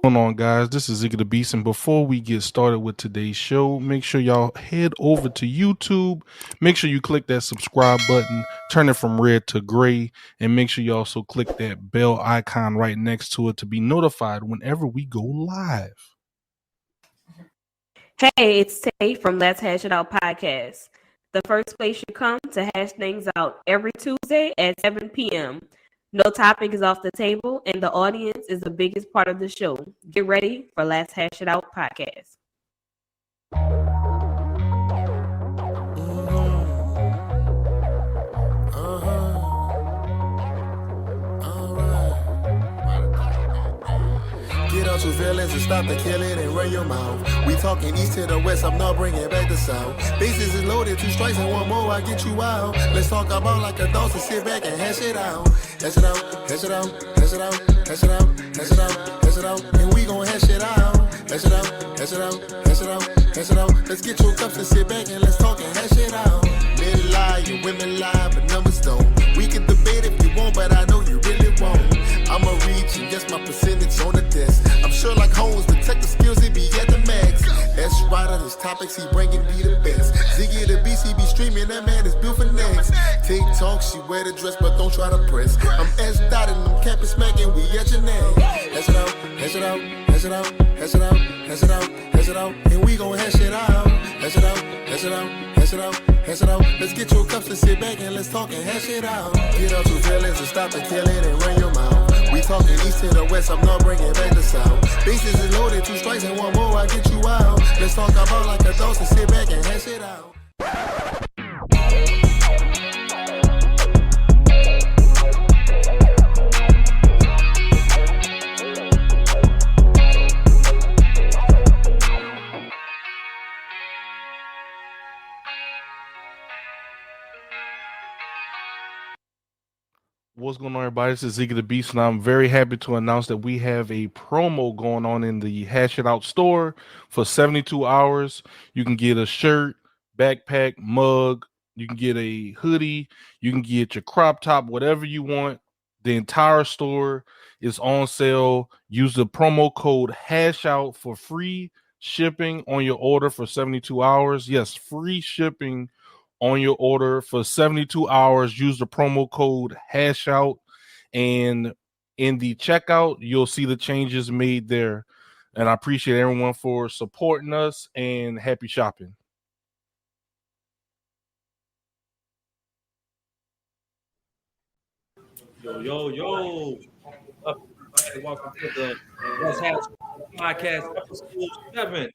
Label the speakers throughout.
Speaker 1: Going on, guys? This is Ziggy the Beast, and before we get started with today's show, make sure y'all head over to YouTube. Make sure you click that subscribe button, turn it from red to gray, and make sure you also click that bell icon right next to it to be notified whenever we go live.
Speaker 2: Hey, it's Tay from Let's Hash It Out podcast. The first place you come to hash things out every Tuesday at 7 p.m. No topic is off the table, and the audience is the biggest part of the show. Get ready for Let's Hash It Out podcast.
Speaker 3: Get out your feelings and stop the killing and run your mouth. We talking east to the west, I'm not bringing back the south. Bases is loaded, 2 strikes and 1 more, I get you out. Let's talk about like adults and sit back and hash it out. Hash it out, hash it out, hash it out, hash it out, hash it out, hash it out, and we gon' hash it out. Hash it out, hash it out, hash it out, hash it out. Let's get your cups and sit back and let's talk and hash it out. Men lie and women lie, but numbers don't. We can debate if you want, but I know you really won't. I'ma reach and guess my percentage on the desk. I'm sure like Holmes, detective skills, it be at the max. S Ryder, his topics, he bringing me the best. Ziggy the Beast, he be streaming, that man is built for next. Tay Talk, she wear the dress, but don't try to press. I'm S dotted, I'm camping smacking, we at your neck. Hash it out, hash it out, hash it out, hash it out, hash it out, hash it out, and we gon' hash it out. Hash it out, hash it out, hash it out, hash it out. Let's get your cups and sit back and let's talk and hash it out. Get out your feelings and stop the killing and run your mouth. We talking east to the west, I'm not bringing back the south. Bases is loaded, 2 strikes and 1 more, I get you out. Let's talk about like adults and sit back and hash it out.
Speaker 1: What's going on, everybody? This is Ziggy the Beast, and I'm very happy to announce that we have a promo going on in the Hash It Out store for 72 hours. You can get a shirt, backpack, mug. You can get a hoodie. You can get your crop top, whatever you want. The entire store is on sale. Use the promo code HashOut for free shipping on your order for 72 hours. Yes, free shipping on your order for 72 hours. Use the promo code HashOut, and in the checkout, you'll see the changes made there. And I appreciate everyone for supporting us, and happy shopping.
Speaker 4: Yo. Welcome to the Let's Have podcast episode 7.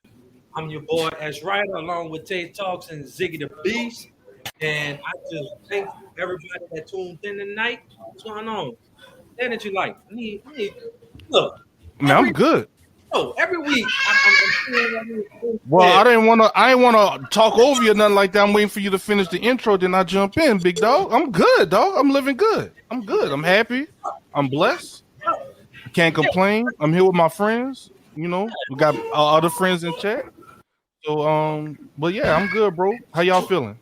Speaker 4: I'm your boy S Ryder, along with Tay Talks and Ziggy the Beast. And I just thank everybody that tuned in tonight. What's going on? Anything that you like? I need look.
Speaker 1: Man, I'm good.
Speaker 4: Oh, every week I'm
Speaker 1: Well, I didn't want to talk over you or nothing like that. I'm waiting for you to finish the intro, then I jump in, big dog. I'm good, dog. I'm living good. I'm good. I'm happy. I'm blessed. I can't complain. I'm here with my friends. You know, we got our other friends in chat. So, but yeah, I'm good, bro. How y'all feeling?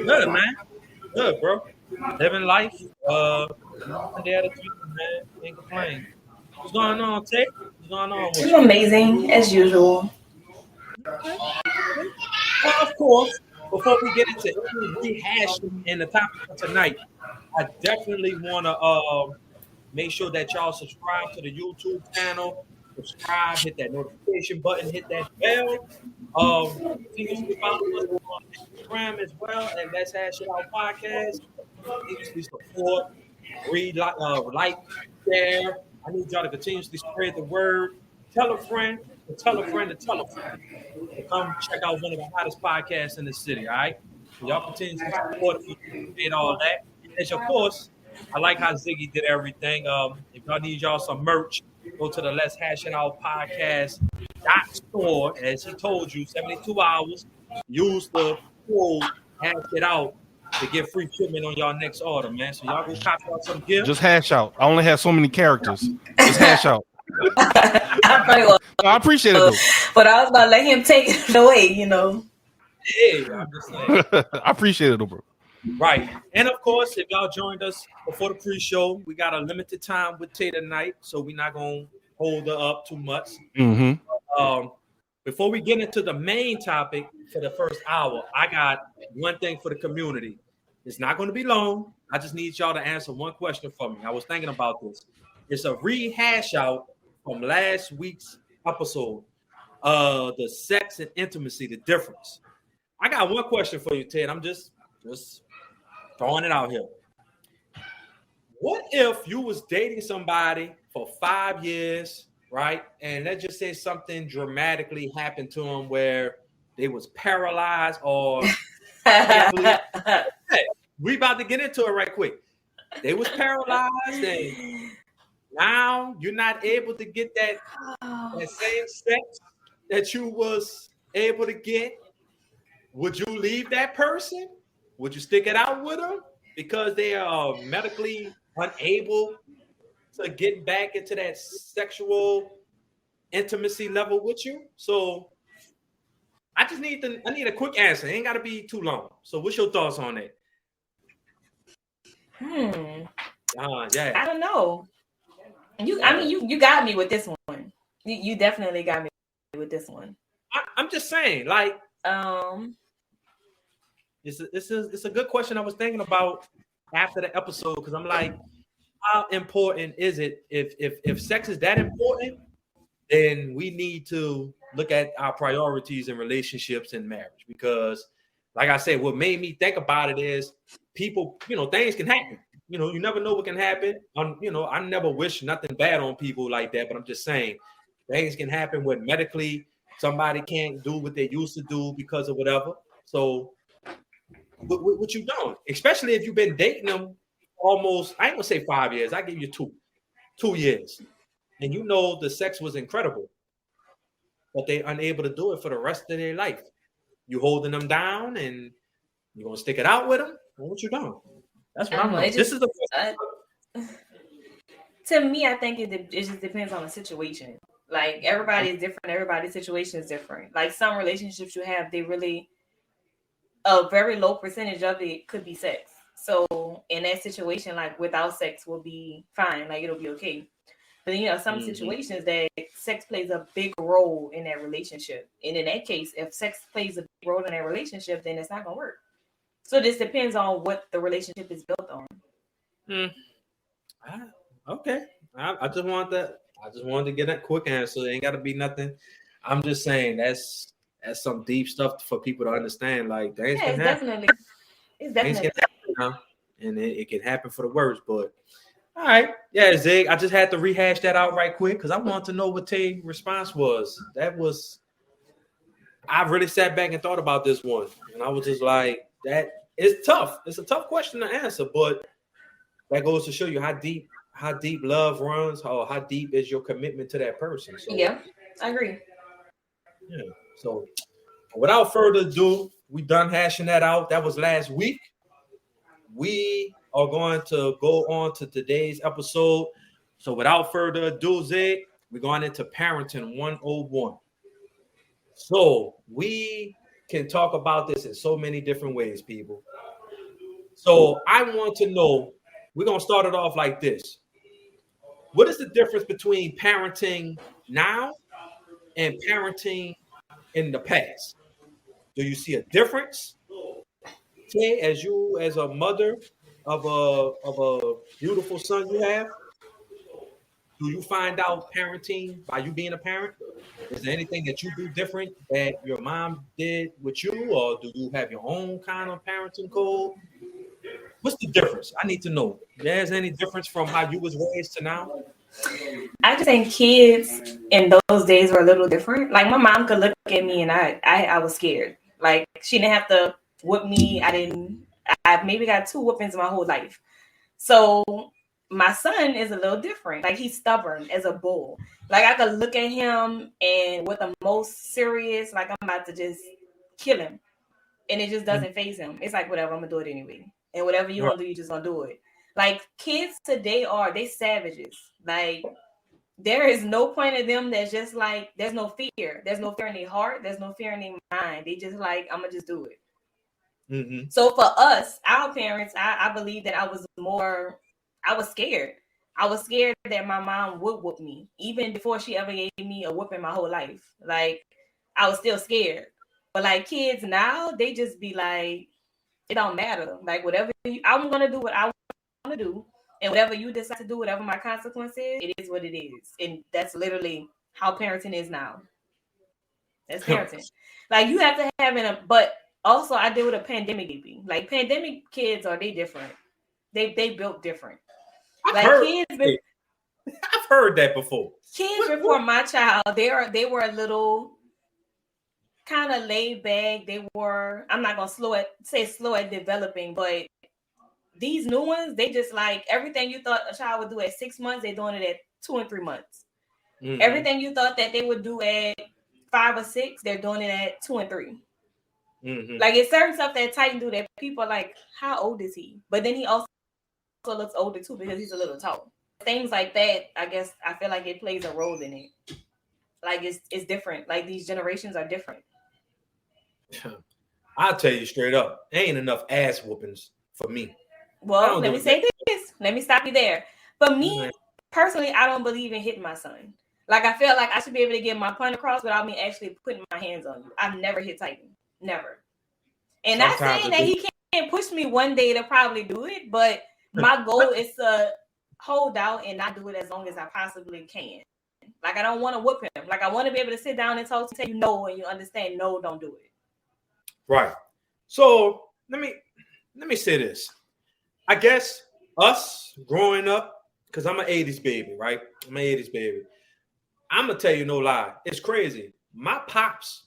Speaker 4: Good, man. Good, bro. Living life. One day at a time, man. Ain't complaining. What's going on, Tay? What's going on?
Speaker 5: It's amazing, as usual.
Speaker 4: Well, of course, before we get into rehashing in the topic of tonight, I definitely want to make sure that y'all subscribe to the YouTube channel. Subscribe, hit that notification button, hit that bell. Continuously follow us on Instagram as well, and Let's Hash It Out podcast. Continuously support, read, like, share. I need y'all to continuously spread the word. Tell a friend, and tell a friend, and tell a friend to come check out one of the hottest podcasts in the city. All right, so y'all continuously support if you all that. And of course, I like how Ziggy did everything. If y'all need y'all some merch, go to the Let's Hash It Out podcast .store. As he told you, 72 hours. Use the code Hash It Out to get free shipment on y'all next order, man. So y'all go copy out some gifts.
Speaker 1: Just hash out. I only have so many characters. Just hash out.
Speaker 5: I
Speaker 1: appreciate it, though.
Speaker 5: But I was gonna let him take it away, you know.
Speaker 4: Yeah, I'm just saying.
Speaker 1: I appreciate it, though, bro.
Speaker 4: Right. And of course, if y'all joined us before the pre-show, we got a limited time with Tay tonight, so we're not gonna hold her up too much.
Speaker 1: Mm-hmm.
Speaker 4: Before we get into the main topic for the first hour, I got one thing for the community. It's not going to be long. I just need y'all to answer one question for me. I was thinking about this. It's a rehash out from last week's episode. The sex and intimacy, the difference. I got one question for you, Ted. I'm just throwing it out here. What if you was dating somebody for 5 years, right? And let's just say something dramatically happened to them where they was paralyzed or hey, we about to get into it right quick. They was paralyzed and now you're not able to get that same sex that you was able to get. Would you leave that person? Would you stick it out with them because they are medically unable to get back into that sexual intimacy level with you? So I need a quick answer. It ain't got to be too long. So what's your thoughts on that?
Speaker 5: Yeah. I don't know. You got me with this one. You definitely got me with this one.
Speaker 4: I'm just saying, like, it's a good question. I was thinking about after the episode because I'm like, how important is it? If sex is that important, then we need to look at our priorities in relationships and marriage. Because, like I said, what made me think about it is people, things can happen. You never know what can happen. I never wish nothing bad on people like that, but I'm just saying things can happen when medically somebody can't do what they used to do because of whatever. So what you doing? Especially if you've been dating them almost, I ain't gonna say 5 years. I give you 2 years. And the sex was incredible, but they're unable to do it for the rest of their life. You holding them down and you're going to stick it out with them? What you doing? That's what I'm doing. This is
Speaker 5: to me, I think it just depends on the situation. Like, everybody is different. Everybody's situation is different. Like, some relationships you have, they really, a very low percentage of it could be sex. So in that situation, like, without sex will be fine. Like, it'll be okay. But some situations that sex plays a big role in that relationship. And in that case, if sex plays a big role in that relationship, then it's not going to work. So this depends on what the relationship is built on.
Speaker 4: Okay. I just wanted to get a quick answer. It ain't got to be nothing. I'm just saying that's some deep stuff for people to understand. Like, things can happen.
Speaker 5: It's definitely.
Speaker 4: Things can happen, and it can happen for the worst. But all right, yeah, Zig. I just had to rehash that out right quick because I wanted to know what Tay's response was. I really sat back and thought about this one, and I was just like, that is tough. It's a tough question to answer, but that goes to show you how deep love runs, or how deep is your commitment to that person. So,
Speaker 5: yeah, I agree.
Speaker 4: Yeah. So without further ado, we done hashing that out. That was last week. We are going to go on to today's episode. So without further ado, Zig, we're going into Parenting 101. So we can talk about this in so many different ways, people. So I want to know, we're going to start it off like this. What is the difference between parenting now and parenting in the past? Do you see a difference? Tay, as a mother of a beautiful son you have, do you find out parenting by you being a parent? Is there anything that you do different that your mom did with you, or do you have your own kind of parenting code? What's the difference? I need to know. There's any difference from how you was raised to now?
Speaker 5: I just think kids in those days were a little different. Like, my mom could look at me and I was scared. Like, she didn't have to whip me. I maybe got 2 whoopings my whole life. So my son is a little different. Like, he's stubborn as a bull. Like, I could look at him and with the most serious, like, I'm about to just kill him. And it just doesn't faze him. It's like, whatever, I'm gonna do it anyway. And whatever you want to do, you just gonna do it. Like, kids today they savages. Like, there is no point of them that's just like, there's no fear. There's no fear in their heart. There's no fear in their mind. They just like, I'm gonna just do it.
Speaker 4: Mm-hmm.
Speaker 5: So for us, our parents, I believe that I was scared. I was scared that my mom would whoop me, even before she ever gave me a whooping my whole life. Like, I was still scared. But like kids now, they just be like, it don't matter. Like, I'm gonna do what I want to do, and whatever you decide to do, whatever my consequence is, it is what it is. And that's literally how parenting is now. That's parenting. Like, you have to have but also I deal with a pandemic baby. Like, pandemic kids they different. They built different. I've
Speaker 4: heard that before.
Speaker 5: Kids before my child, they were a little kind of laid back. They were, I'm not gonna say slow at developing, but these new ones, they just like everything you thought a child would do at 6 months, they're doing it at 2 and 3 months. Mm-hmm. Everything you thought that they would do at 5 or 6, they're doing it at 2 and 3. Mm-hmm. Like, it's certain stuff that Titan do that people are like, how old is he? But then he also looks older too because he's a little tall. Things like that, I guess I feel like it plays a role in it. Like, it's different. Like, these generations are different.
Speaker 4: I'll tell you straight up, there ain't enough ass whoopings for me.
Speaker 5: Well, let me say this. Let me stop you there. For me, personally, I don't believe in hitting my son. Like, I feel like I should be able to get my point across without me actually putting my hands on you. I've never hit Titan. Never. And not saying that he can't push me one day to probably do it, but my goal is to hold out and not do it as long as I possibly can. Like, I don't want to whoop him. Like, I want to be able to sit down and talk to you no, and you understand no, don't do it.
Speaker 4: Right. So let me say this. I guess us growing up, because I'm an 80s baby, right? I'm an 80s baby. I'm gonna tell you no lie. It's crazy. My pops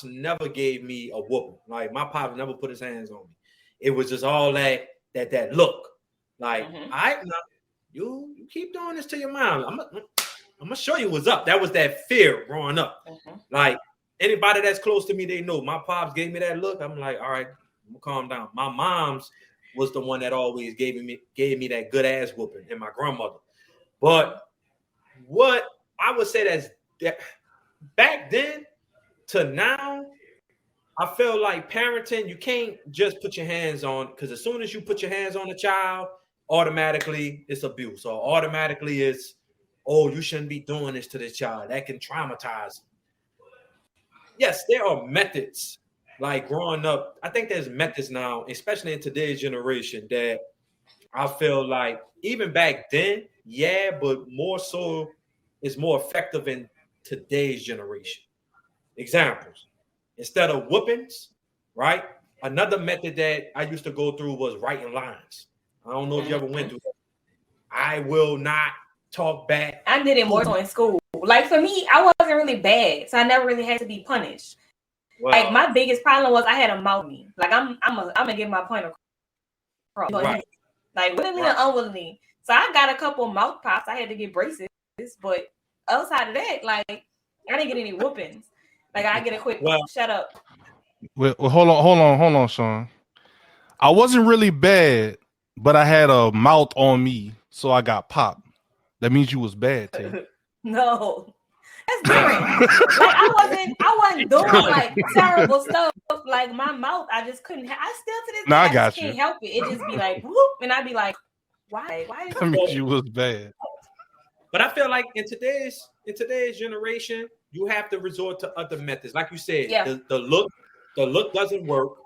Speaker 4: never gave me a whooping. Like, my pops never put his hands on me. It was just all that look. Like, you keep doing this to your mom. I'm gonna show you what's up. That was that fear growing up. Like, anybody that's close to me, they know. My pops gave me that look. I'm like, all right, I'm gonna calm down. My mom's was the one that always gave me that good ass whooping, and my grandmother. But what I would say that back then to now, I feel like parenting, you can't just put your hands on, because as soon as you put your hands on a child, automatically it's abuse, or automatically it's, oh, you shouldn't be doing this to this child. That can traumatize them. Yes, there are methods. Like, growing up, I think there's methods now, especially in today's generation, that I feel like even back then, yeah, but more so is more effective in today's generation. Examples. Instead of whoopings, right? Another method that I used to go through was writing lines. I don't know if you ever went through that. I will not talk back.
Speaker 5: I did it more so in school. Like, for me, I wasn't really bad, so I never really had to be punished. Well, like, my biggest problem was I had a mouth me. Like, I'm gonna get my point across. Right. Like, willingly or unwillingly. So I got a couple mouth pops. I had to get braces, but outside of that, like, I didn't get any whoopings. Like, I get a quick shut up.
Speaker 1: Well, hold on, Sean. I wasn't really bad, but I had a mouth on me, so I got popped. That means you was bad, Tay.
Speaker 5: No, that's different. Like, I wasn't doing like terrible stuff. Like, my mouth, I just couldn't. I still to this day, I just can't help it. It just be like whoop, and I'd be like, why? Why?
Speaker 1: That means you was bad.
Speaker 4: But I feel like in today's generation, you have to resort to other methods. Like you said, the look doesn't work.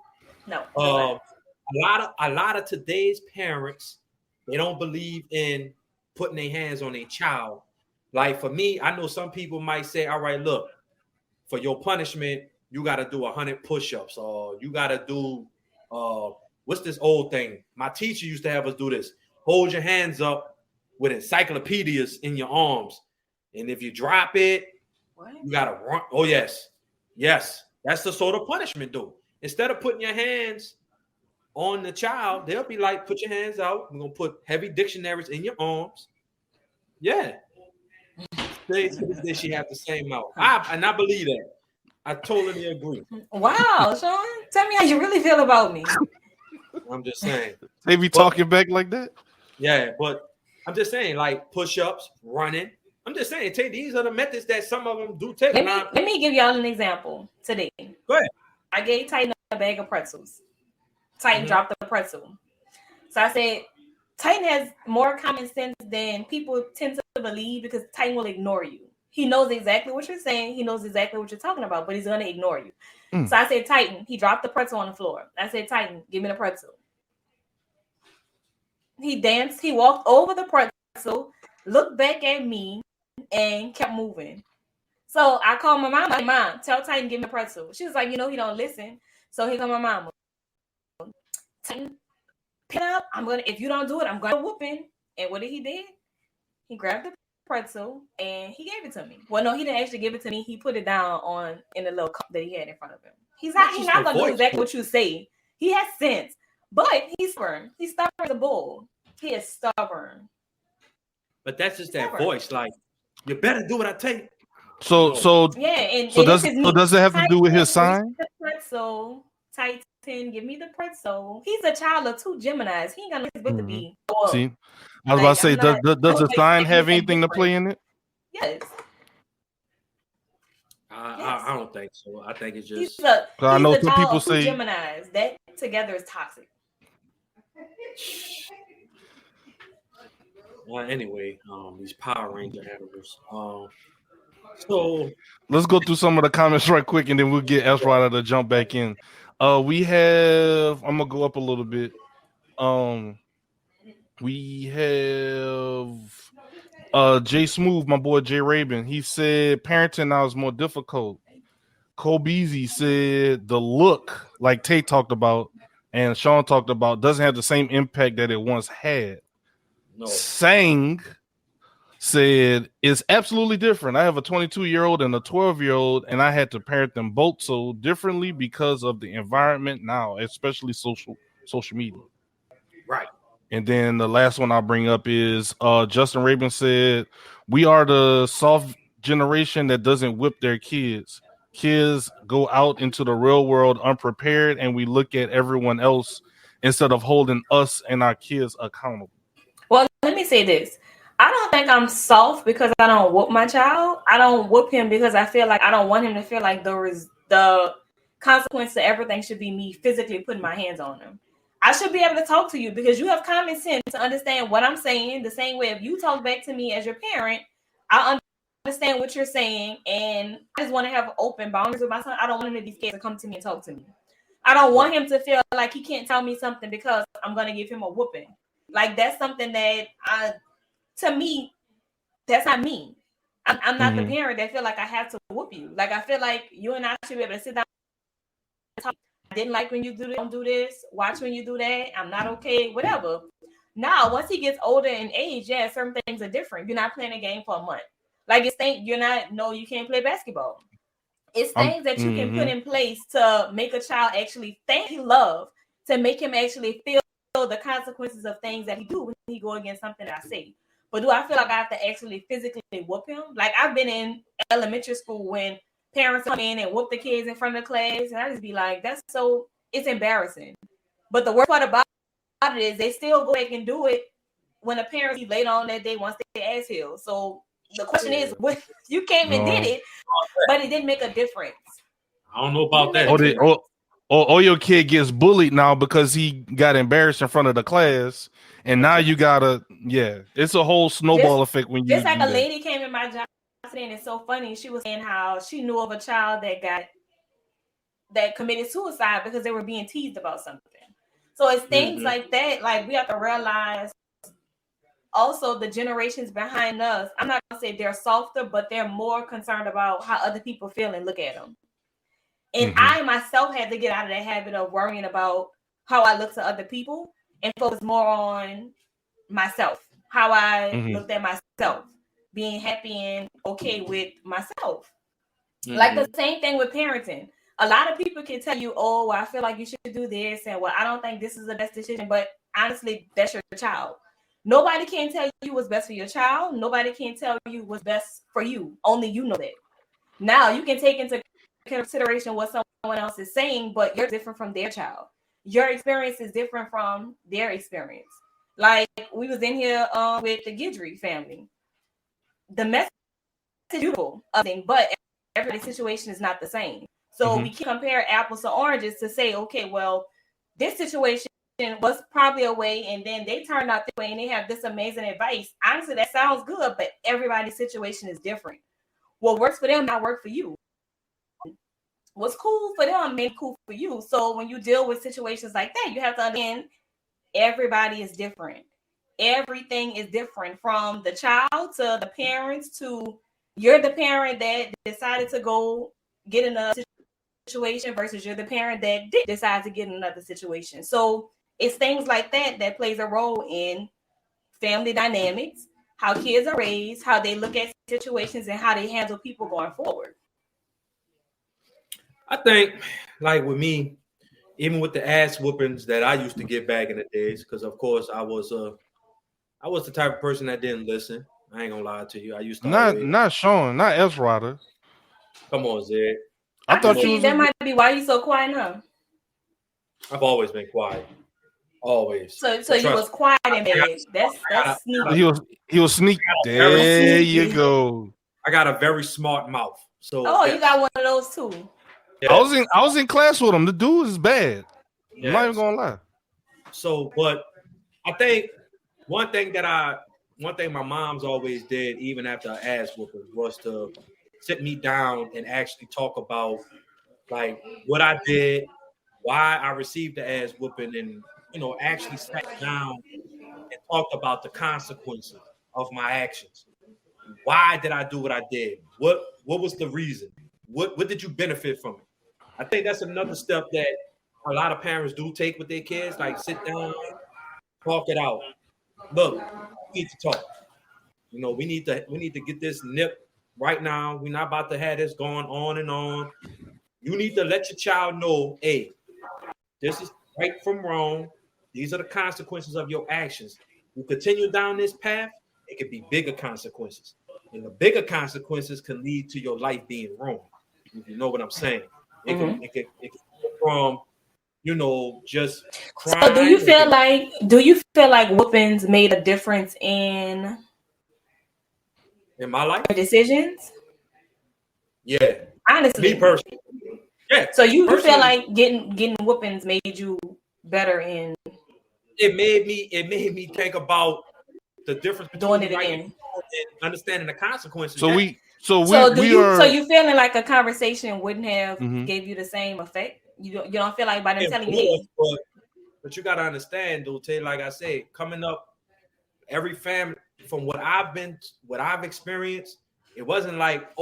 Speaker 5: No.
Speaker 4: A lot of today's parents, they don't believe in putting their hands on a child. Like, for me, I know some people might say, all right, look, for your punishment, you got to do 100 push-ups, or you got to do, what's this old thing? My teacher used to have us do this. Hold your hands up with encyclopedias in your arms. And if you drop it, you got to run. Oh, yes. Yes. That's the sort of punishment, though. Instead of putting your hands on the child, they'll be like, put your hands out. We're going to put heavy dictionaries in your arms. Yeah. She have the same mouth. I believe that. I totally agree.
Speaker 5: Wow, Sean. Tell me how you really feel about me.
Speaker 4: I'm just saying.
Speaker 1: They be talking back like that?
Speaker 4: Yeah, but I'm just saying, like, push-ups, running. I'm just saying, these are the methods that some of them do take.
Speaker 5: Let me give y'all an example today.
Speaker 4: Go ahead.
Speaker 5: I gave Titan a bag of pretzels. Titan dropped the pretzel. So I said, Titan has more common sense than people tend to believe because Titan will ignore you. He knows exactly what you're saying. He knows exactly what you're talking about, but he's going to ignore you. So I said, Titan. He dropped the pretzel on the floor. I said, Titan, give me the pretzel. He danced. He walked over the pretzel, looked back at me, and kept moving. So I called my mom. Mom, tell Titan, give me a pretzel. She was like, he don't listen. So here come my mama. Titan, pick it up. If you don't do it, I'm gonna whooping. And what did he do? He grabbed the pretzel and he gave it to me. Well, no, he didn't actually give it to me. He put it down in a little cup that he had in front of him. He's not gonna do exactly what you say. He has sense, but he's stubborn. He's stubborn as a bull. He is stubborn.
Speaker 4: But that's just that voice. Like, you better do what I tell you.
Speaker 1: So does it have to do with his sign?
Speaker 5: The pretzel, Titan, give me the pretzel. He's a child of two Geminis. He ain't gonna expect to be.
Speaker 1: See, I was about to say, does the sign have anything to play in it?
Speaker 5: Yes.
Speaker 4: I don't think so. I think it's just.
Speaker 1: I know some people say
Speaker 5: Geminis. That together is toxic.
Speaker 4: Anyway, these Power Ranger animals. So
Speaker 1: let's go through some of the comments right quick, and then we'll get Esrada to jump back in. We have. I'm gonna go up a little bit. We have Jay Smooth, my boy Jay Rabin. He said parenting now is more difficult. Kobeezy said the look, like Tay talked about and Sean talked about, doesn't have the same impact that it once had. No. Sang said it's absolutely different. I have a 22-year-old and a 12-year-old, and I had to parent them both so differently because of the environment now, especially social media.
Speaker 4: Right.
Speaker 1: And then the last one I'll bring up is Justin Rabin said, we are the soft generation that doesn't whip their kids. Kids go out into the real world unprepared, and we look at everyone else instead of holding us and our kids accountable.
Speaker 5: Well, let me say this. I don't think I'm soft because I don't whoop my child. I don't whoop him because I feel like I don't want him to feel like the consequence to everything should be me physically putting my hands on him. I should be able to talk to you because you have common sense to understand what I'm saying. The same way if you talk back to me as your parent, I understand what you're saying, and I just want to have open boundaries with my son. I don't want him to be scared to come to me and talk to me. I don't want him to feel like he can't tell me something because I'm going to give him a whooping. Like, that's something that to me, that's not me. I'm not the parent that feel like I have to whoop you. Like, I feel like you and I should be able to sit down and talk. I didn't like when you do this, don't do this. Watch when you do that. I'm not okay, whatever. Now, once he gets older in age, yeah, certain things are different. You're not playing a game for a month. Like, you can't play basketball. It's things that you can put in place to make a child actually think he love, to make him actually feel the consequences of things that he do when he go against something that I say. But do I feel like I have to actually physically whoop him? Like, I've been in elementary school when parents come in and whoop the kids in front of the class, and I just be like, it's embarrassing. But the worst part about it is they still go back and do it when a parent later on that day wants their ass healed. So the question is, what you came and did it, but it didn't make a difference.
Speaker 4: I don't know about that.
Speaker 1: Or your kid gets bullied now because he got embarrassed in front of the class, and now you gotta, it's a whole snowball effect when you.
Speaker 5: Just like a lady came in my job today, and it's so funny. She was saying how she knew of a child that committed suicide because they were being teased about something. So it's things like that. Like, we have to realize also the generations behind us. I'm not gonna say they're softer, but they're more concerned about how other people feel and look at them. And I myself had to get out of that habit of worrying about how I look to other people and focus more on myself, how I looked at myself, being happy and okay with myself. Like the same thing with parenting. A lot of people can tell you, oh, I feel like you should do this, and well, I don't think this is the best decision, but honestly, that's your child. Nobody can tell you what's best for your child. Nobody can tell you what's best for you. Only you know that. Now, you can take into consideration what someone else is saying, but you're different from their child. Your experience is different from their experience. Like, we was in here with the Guidry family. The message is beautiful, but every situation is not the same. So we can compare apples to oranges to say, okay, well, this situation was probably a way, and then they turned out this way, and they have this amazing advice. Honestly, that sounds good, but everybody's situation is different. What works for them not work for you. What's cool for them may be cool for you. So when you deal with situations like that, you have to understand everybody is different. Everything is different, from the child to the parents to you're the parent that decided to go get in a situation versus you're the parent that did decide to get in another situation. So it's things like that that plays a role in family dynamics, how kids are raised, how they look at situations, and how they handle people going forward.
Speaker 4: I think, like with me, even with the ass whoopings that I used to get back in the days, because of course I was the type of person that didn't listen. I ain't gonna lie to you. I used to
Speaker 1: not Sean, not Esrada.
Speaker 4: Come on, Zed.
Speaker 1: I thought you
Speaker 5: See,
Speaker 1: was
Speaker 5: that might be why you so quiet, huh?
Speaker 4: I've always been quiet. Always.
Speaker 5: So you was quiet and bad. That's sneaky.
Speaker 1: He was sneak. There you go.
Speaker 4: I got a very smart mouth. So
Speaker 5: yes. You got one of those too.
Speaker 1: Yes. I was in class with him. The dude is bad. Yes. I'm not even gonna lie.
Speaker 4: So, but I think one thing my mom's always did, even after I ass whooping, was to sit me down and actually talk about like what I did, why I received the ass whooping, and actually sat down and talked about the consequences of my actions. Why did I do what I did? What was the reason? What did you benefit from it? I think that's another step that a lot of parents do take with their kids, like sit down, talk it out. Look, we need to talk. We need to get this nip right now. We're not about to have this going on and on. You need to let your child know, hey, this is right from wrong. These are the consequences of your actions. You continue down this path, it could be bigger consequences. And the bigger consequences can lead to your life being ruined. If you know what I'm saying. It can go from, just crying.
Speaker 5: So do you feel like whoopings made a difference in
Speaker 4: my life?
Speaker 5: Decisions?
Speaker 4: Yeah.
Speaker 5: Honestly.
Speaker 4: Me personally. Yeah.
Speaker 5: So you feel like getting whoopings made you better in
Speaker 4: it made me think about the difference between
Speaker 5: doing it again
Speaker 4: and understanding the consequences.
Speaker 1: So
Speaker 5: you feeling like a conversation wouldn't have gave you the same effect? You don't feel like by them telling you,
Speaker 4: but you gotta understand, though, Tay, like I said, coming up, every family, from what I've experienced, it wasn't like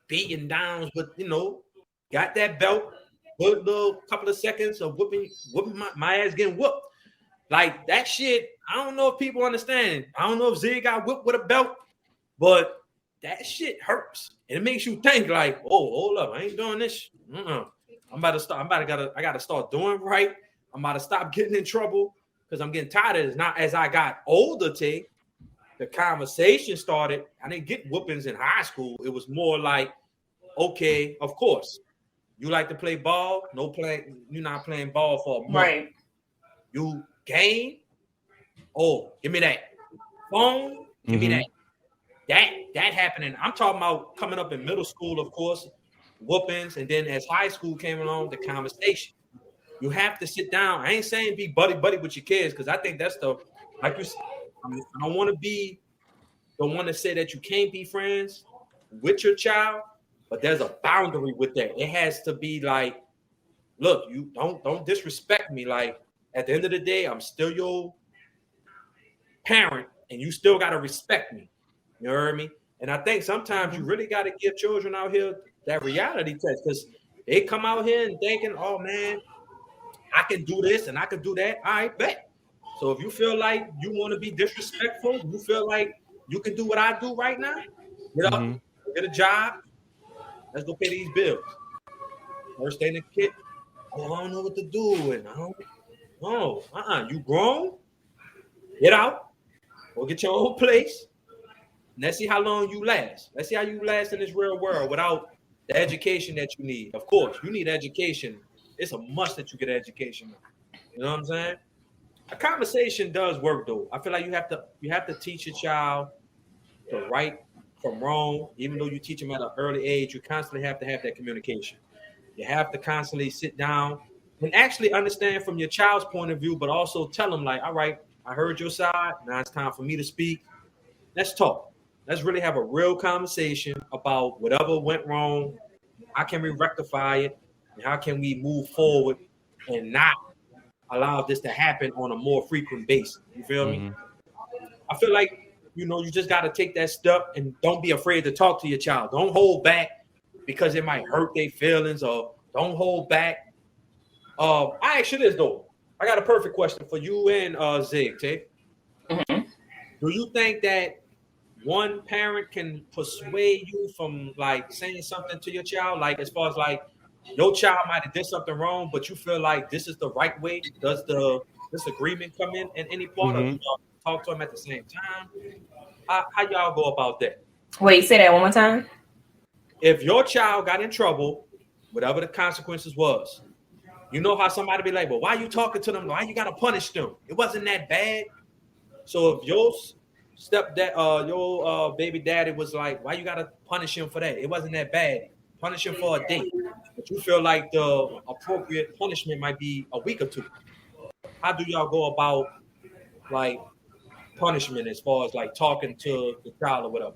Speaker 4: beating downs, but got that belt, good little couple of seconds of whooping my ass getting whooped. Like that shit, I don't know if people understand. I don't know if Zig got whipped with a belt, but that shit hurts. And it makes you think like, hold up, I ain't doing this. I gotta start doing right. I'm about to stop getting in trouble because I'm getting tired of this. Now, as I got older, Tay, the conversation started. I didn't get whoopings in high school. It was more like, okay, of course, you like to play ball. You're not playing ball for a month.
Speaker 5: Right.
Speaker 4: You game. Give me that phone. Give me that. That happening. I'm talking about coming up in middle school, of course, whoopings, and then as high school came along, the conversation. You have to sit down. I ain't saying be buddy with your kids, because I think that's like you said, I don't want to be the one to say that you can't be friends with your child, but there's a boundary with that. It has to be like, look, you don't disrespect me. Like at the end of the day, I'm still your parent, and you still gotta respect me. You heard me? And I think sometimes you really got to give children out here that reality test, because they come out here and thinking, oh man, I can do this and I can do that. All right, bet. So if you feel like you want to be disrespectful, you feel like you can do what I do right now, get up, get a job, let's go pay these bills. First thing the kid, I don't know what to do. And you grown, get out, go get your own place. Let's see how long you last. Let's see how you last in this real world without the education that you need. Of course, you need education. It's a must that you get education. You know what I'm saying? A conversation does work, though. I feel like you have to teach your child the right from wrong. Even though you teach them at an early age, you constantly have to have that communication. You have to constantly sit down and actually understand from your child's point of view, but also tell them like, all right, I heard your side. Now it's time for me to speak. Let's talk. Let's really have a real conversation about whatever went wrong. How can we rectify it? And how can we move forward and not allow this to happen on a more frequent basis? You feel me? I feel like, you just got to take that step and don't be afraid to talk to your child. Don't hold back because it might hurt their feelings, or don't hold back. I ask you this though. I got a perfect question for you and Zig, Tay.
Speaker 5: Mhm.
Speaker 4: Do you think that one parent can persuade you from like saying something to your child, like as far as like your child might have did something wrong, but you feel like this is the right way? Does the disagreement come in any part, or do y'all talk to them at the same time? How y'all go about that?
Speaker 5: Wait, say that one more time.
Speaker 4: If your child got in trouble, whatever the consequences was, you know how somebody be like, well, why you talking to them? Why you gotta punish them? It wasn't that bad. So if your stepdad, your baby daddy was like, why you gotta punish him for that? It wasn't that bad. Punish him for a day. But you feel like the appropriate punishment might be a week or two. How do y'all go about like punishment as far as like talking to the child or whatever?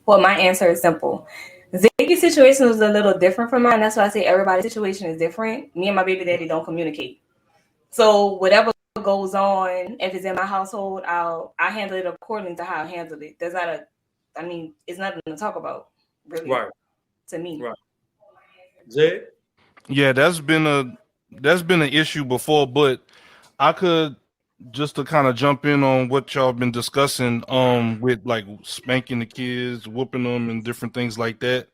Speaker 5: Well, my answer is simple. Ziggy's situation was a little different from mine. That's why I say everybody's situation is different. Me and my baby daddy don't communicate. So whatever goes on, if it's in my household, I handle it according to how I handle it. It's nothing to talk about, really.
Speaker 4: Right.
Speaker 5: To me.
Speaker 4: Right. Zig?
Speaker 1: Yeah, that's been an issue before, but I could just to kind of jump in on what y'all been discussing with like spanking the kids, whooping them and different things like that.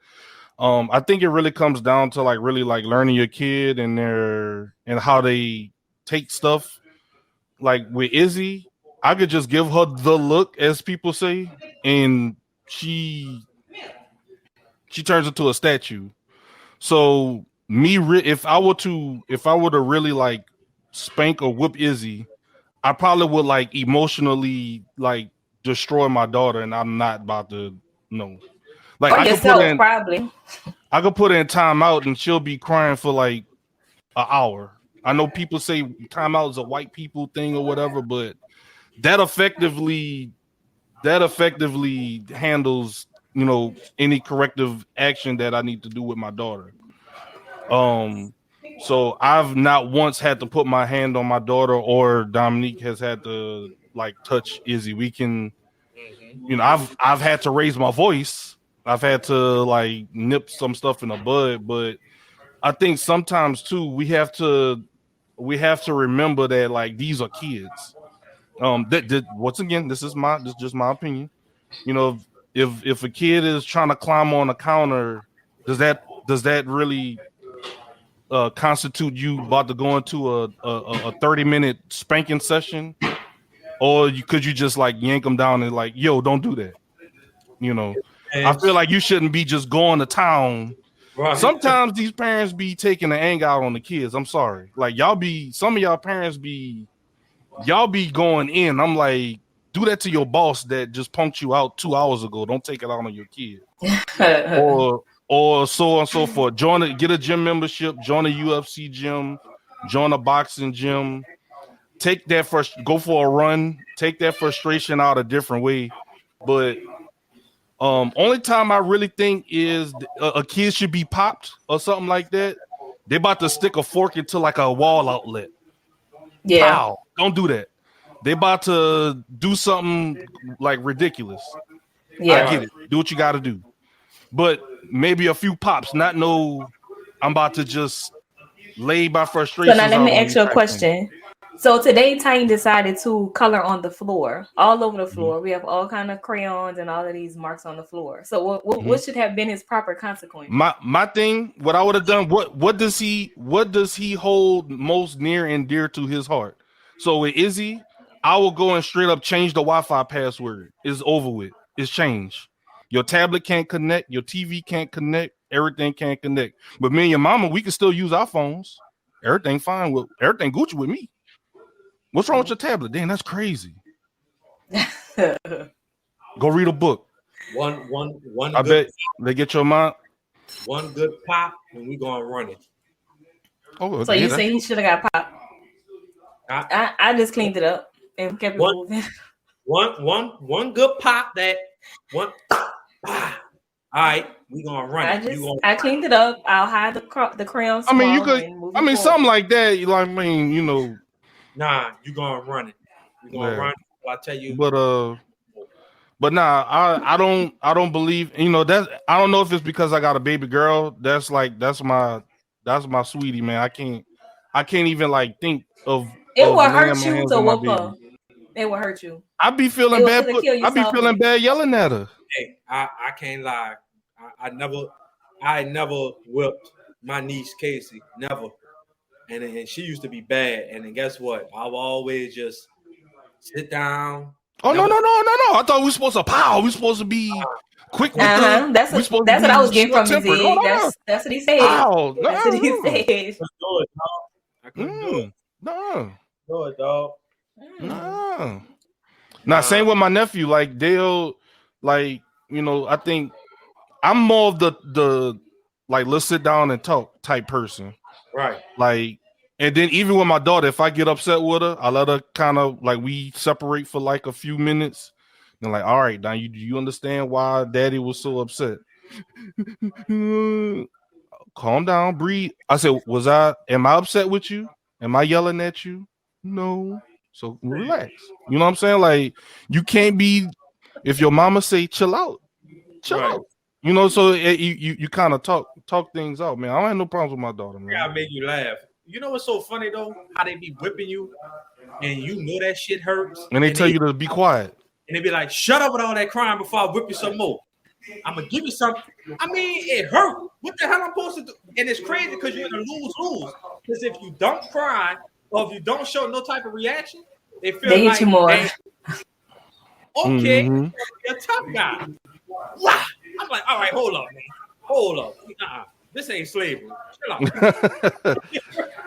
Speaker 1: I think it really comes down to like really like learning your kid and how they take stuff. Like with Izzy, I could just give her the look, as people say, and she turns into a statue. So if I were to really like spank or whoop Izzy, I probably would like emotionally like destroy my daughter, and I'm not about to no. Like
Speaker 5: Or yourself, probably.
Speaker 1: I could put her in timeout, and she'll be crying for like an hour. I know people say timeout is a white people thing or whatever, but that effectively handles any corrective action that I need to do with my daughter. So I've not once had to put my hand on my daughter, or Dominique has had to like touch Izzy. We can, I've had to raise my voice. I've had to like nip some stuff in the bud, but I think sometimes too we have to remember that like these are kids. That once again, this is just my opinion. If a kid is trying to climb on a counter, does that really constitute you about to go into a 30-minute spanking session, or could you just like yank them down and like, yo, don't do that? I feel like you shouldn't be just going to town. Right. Sometimes these parents be taking the anger out on the kids. I'm sorry, like some of y'all parents be going in. I'm like, do that to your boss that just punked you out 2 hours ago. Don't take it out on your kid. or so on and so forth. Get a gym membership, join a UFC gym, join a boxing gym. Go for a run. Take that frustration out a different way. But only time I really think is a kid should be popped or something like that. They about to stick a fork into like a wall outlet.
Speaker 5: Yeah.
Speaker 1: Pow. Don't do that. They about to do something like ridiculous. Yeah. I get it. Do what you got to do. But maybe a few pops, not no, I'm about to just lay my frustrations.
Speaker 5: So now let me ask you a question. So today, Tiny decided to color on the floor, all over the floor. Mm-hmm. We have all kind of crayons and all of these marks on the floor. So what should have been his proper consequence? My thing, what I would have done, what does he hold most near and dear to his heart? So with Izzy, I will go and straight up change the Wi-Fi password. It's over with. It's changed. Your tablet can't connect. Your TV can't connect. Everything can't connect. But me and your mama, we can still use our phones. Everything fine. Everything Gucci with me. What's wrong with your tablet? Damn, that's crazy. Go read a book.
Speaker 4: One.
Speaker 1: I bet they get your mind.
Speaker 4: One good pop, and we gonna run it.
Speaker 1: Oh,
Speaker 5: So you say he should have got popped? I just cleaned it up and kept it moving.
Speaker 4: One good pop that one. All right, we gonna run it.
Speaker 5: I cleaned it up. I'll hide the crayon small.
Speaker 1: I mean, you could. I mean, something like that. You like, I mean, you know.
Speaker 4: Nah, you gonna run it. You gonna run it. I tell you.
Speaker 1: But nah, I don't believe. You know that I don't know if it's because I got a baby girl. That's my sweetie, man. I can't even like think of.
Speaker 5: It will hurt you to whoop her. It will hurt you.
Speaker 1: I be feeling bad. I be feeling bad yelling at her.
Speaker 4: Hey, I can't lie. I never whipped my niece Casey. Never. And she used to be bad. And then guess what? I would always just sit down.
Speaker 1: Oh no! I thought we were supposed to pow. We supposed to be quick with the.
Speaker 5: That's what I was getting from his egg. That's what he said.
Speaker 1: Ow,
Speaker 5: that's what he said.
Speaker 4: I couldn't do it.
Speaker 1: No.
Speaker 4: Do it, dog.
Speaker 1: No. Now, same with my nephew. Like they'll, like, you know, I think I'm more of the like let's sit down and talk type person.
Speaker 4: Right.
Speaker 1: Like, and then even with my daughter, if I get upset with her, I let her kind of like we separate for like a few minutes. And like, all right, now you understand why Daddy was so upset? Calm down, breathe. I said, am I upset with you? Am I yelling at you? No. So relax. You know what I'm saying? Like, you can't be, if your mama say chill out. You know, so you kind of talk things out, man. I don't have no problems with my daughter, man.
Speaker 4: I make you laugh. You know what's so funny though? How they be whipping you, and you know that shit hurts,
Speaker 1: and they tell you to be quiet,
Speaker 4: and they be like, "Shut up with all that crying before I whip you some more." I'm gonna give you something. I mean, it hurt. What the hell am I supposed to do? And it's crazy because you're gonna lose. Because if you don't cry or if you don't show no type of reaction, they
Speaker 5: hit you more.
Speaker 4: Okay, you're a tough guy. Wow. I'm like, all right, hold up, man. Hold up. This ain't slavery. Chill out.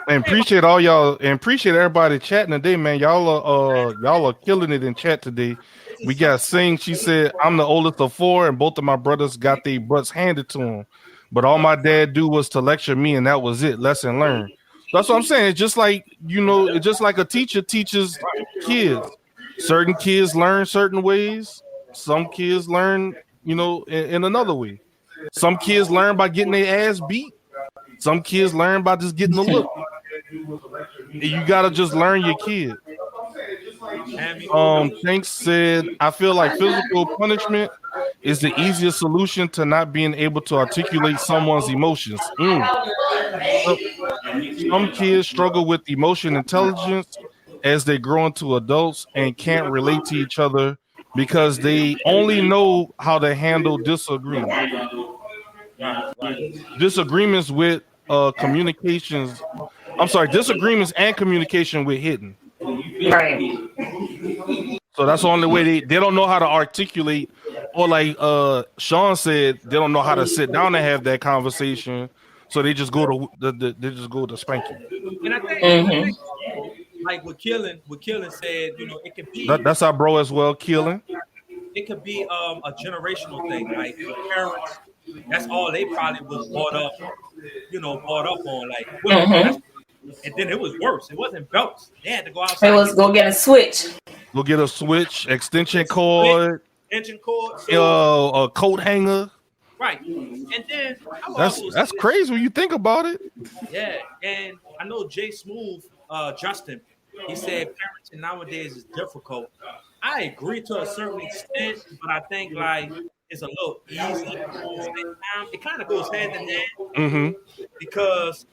Speaker 1: And appreciate all y'all and appreciate everybody chatting today, man. Y'all are killing it in chat today. We got Sing. She said, I'm the oldest of 4, and both of my brothers got their butts handed to them. But all my dad do was to lecture me, and that was it. Lesson learned. That's what I'm saying. It's just like, you know, it's just like a teacher teaches kids. Certain kids learn certain ways. Some kids learn, you know, in another way. Some kids learn by getting their ass beat. Some kids learn by just getting a look. You gotta just learn your kid. Thanks said, I feel like physical punishment is the easiest solution to not being able to articulate someone's emotions. Some kids struggle with emotion intelligence as they grow into adults and can't relate to each other because they only know how to handle disagreements. Disagreements with communications. I'm sorry, disagreements and communication with hidden.
Speaker 5: Right.
Speaker 1: So that's the only way they don't know how to articulate, or like Sean said, they don't know how to sit down and have that conversation. So they just go to spanking.
Speaker 4: And I think like what Killing said, you know, it could be
Speaker 1: that's our bro as well, Killing.
Speaker 4: It could be a generational thing. Like parents, that's all they probably was brought up on. Like, and then it was worse. It wasn't belts. They had to go outside.
Speaker 5: It was go get a switch.
Speaker 1: Go get a switch, extension cord, a coat hanger.
Speaker 4: Right. And then
Speaker 1: that's crazy when you think about it.
Speaker 4: Yeah, and I know Jay Smooth, Justin, he said parenting nowadays is difficult. I agree to a certain extent, but I think like it's a little easy at the same time. It kind of goes hand in hand because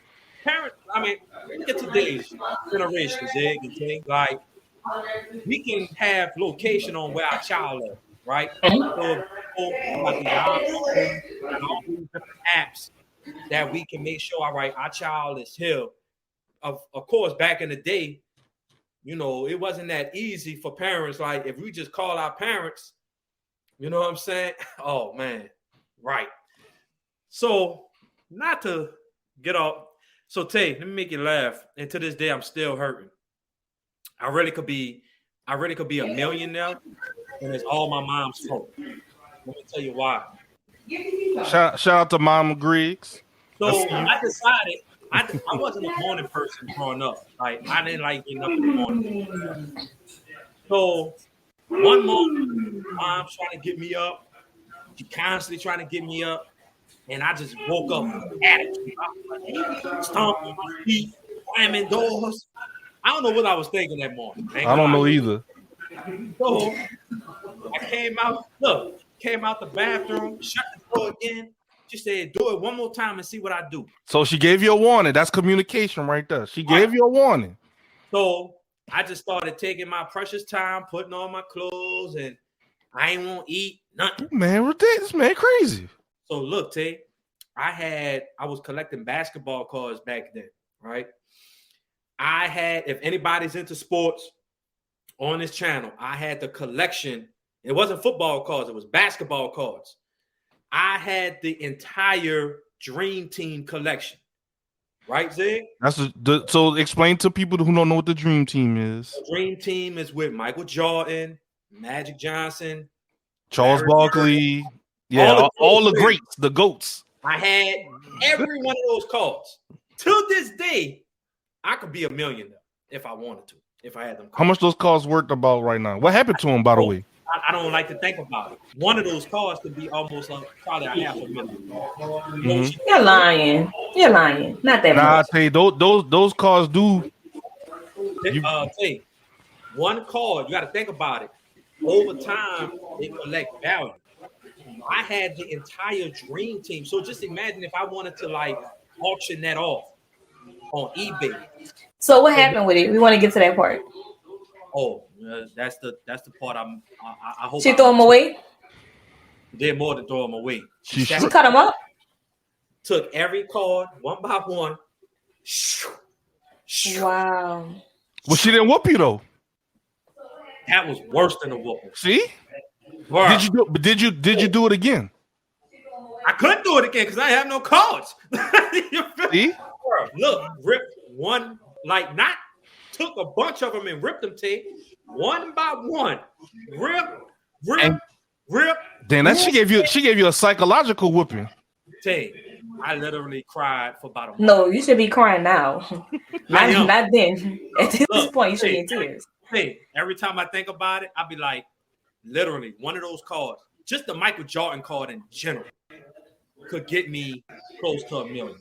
Speaker 4: parents, I mean, look at today's generation, Zig and King. Like, we can have location on where our child is, right? So, all these different apps that we can make sure, all right, our child is here. Of course, back in the day, you know, it wasn't that easy for parents. Like, if we just call our parents, you know what I'm saying? Oh, man. Right. So, not to get off. So, Tay, let me make you laugh. And to this day, I'm still hurting. I really could be a millionaire, and it's all my mom's fault. Let me tell you why.
Speaker 1: Shout out to Mama Griggs.
Speaker 4: So I decided I wasn't a morning person growing up. Like I didn't like getting up in the morning. So one morning, mom's trying to get me up. She constantly trying to get me up, and I just woke up with attitude. I was like, stomping my feet, slamming doors. I don't know what I was thinking that morning.
Speaker 1: I don't know either.
Speaker 4: So I came out the bathroom, shut the door again. She said, "Do it one more time and see what I do."
Speaker 1: So she gave you a warning. That's communication right there. She gave you a warning.
Speaker 4: So I just started taking my precious time, putting on my clothes, and I ain't want to eat nothing.
Speaker 1: Man, this man crazy.
Speaker 4: So look, Tay, I was collecting basketball cards back then, right? I had, if anybody's into sports on this channel, I had the collection. It wasn't football cards, it was basketball cards. I had the entire Dream Team collection. Right, Zig?
Speaker 1: So explain to people who don't know what the Dream Team is.
Speaker 4: The Dream Team is with Michael Jordan, Magic Johnson,
Speaker 1: Charles Barkley. Yeah, all the greats, the GOATs.
Speaker 4: I had every one of those cards. To this day, I could be a millionaire if I wanted to, if I had them cards.
Speaker 1: How much those cards worth about right now? What happened to them, by the way?
Speaker 4: I don't like to think about it. One of those cards could be almost probably $500,000.
Speaker 1: Mm-hmm.
Speaker 5: You're lying. You're lying. Not that much.
Speaker 1: I tell you, those cards do.
Speaker 4: Say, one card, you got to think about it. Over time, they collect value. I had the entire Dream Team. So just imagine if I wanted to like auction that off on eBay.
Speaker 5: So what happened with it? We want to get to that part.
Speaker 4: Oh, that's the part I hope
Speaker 5: she threw them away.
Speaker 4: Did more than throw them away.
Speaker 5: She cut them up.
Speaker 4: Took every card one by one.
Speaker 5: Wow.
Speaker 1: Well, she didn't whoop you though.
Speaker 4: That was worse than a whooping.
Speaker 1: See?
Speaker 4: Wow.
Speaker 1: Did you do it again?
Speaker 4: I couldn't do it again because I have no cards.
Speaker 1: See?
Speaker 4: Look, ripped one, like not took a bunch of them and ripped them, Tay, one by one. Rip.
Speaker 1: Then she gave you a psychological whooping.
Speaker 4: Tay, I literally cried for about a month.
Speaker 5: No, you should be crying now. not then. At this point, you should be in tears.
Speaker 4: Hey, every time I think about it, I'll be like, literally, one of those cards, just the Michael Jordan card in general, could get me close to $1 million.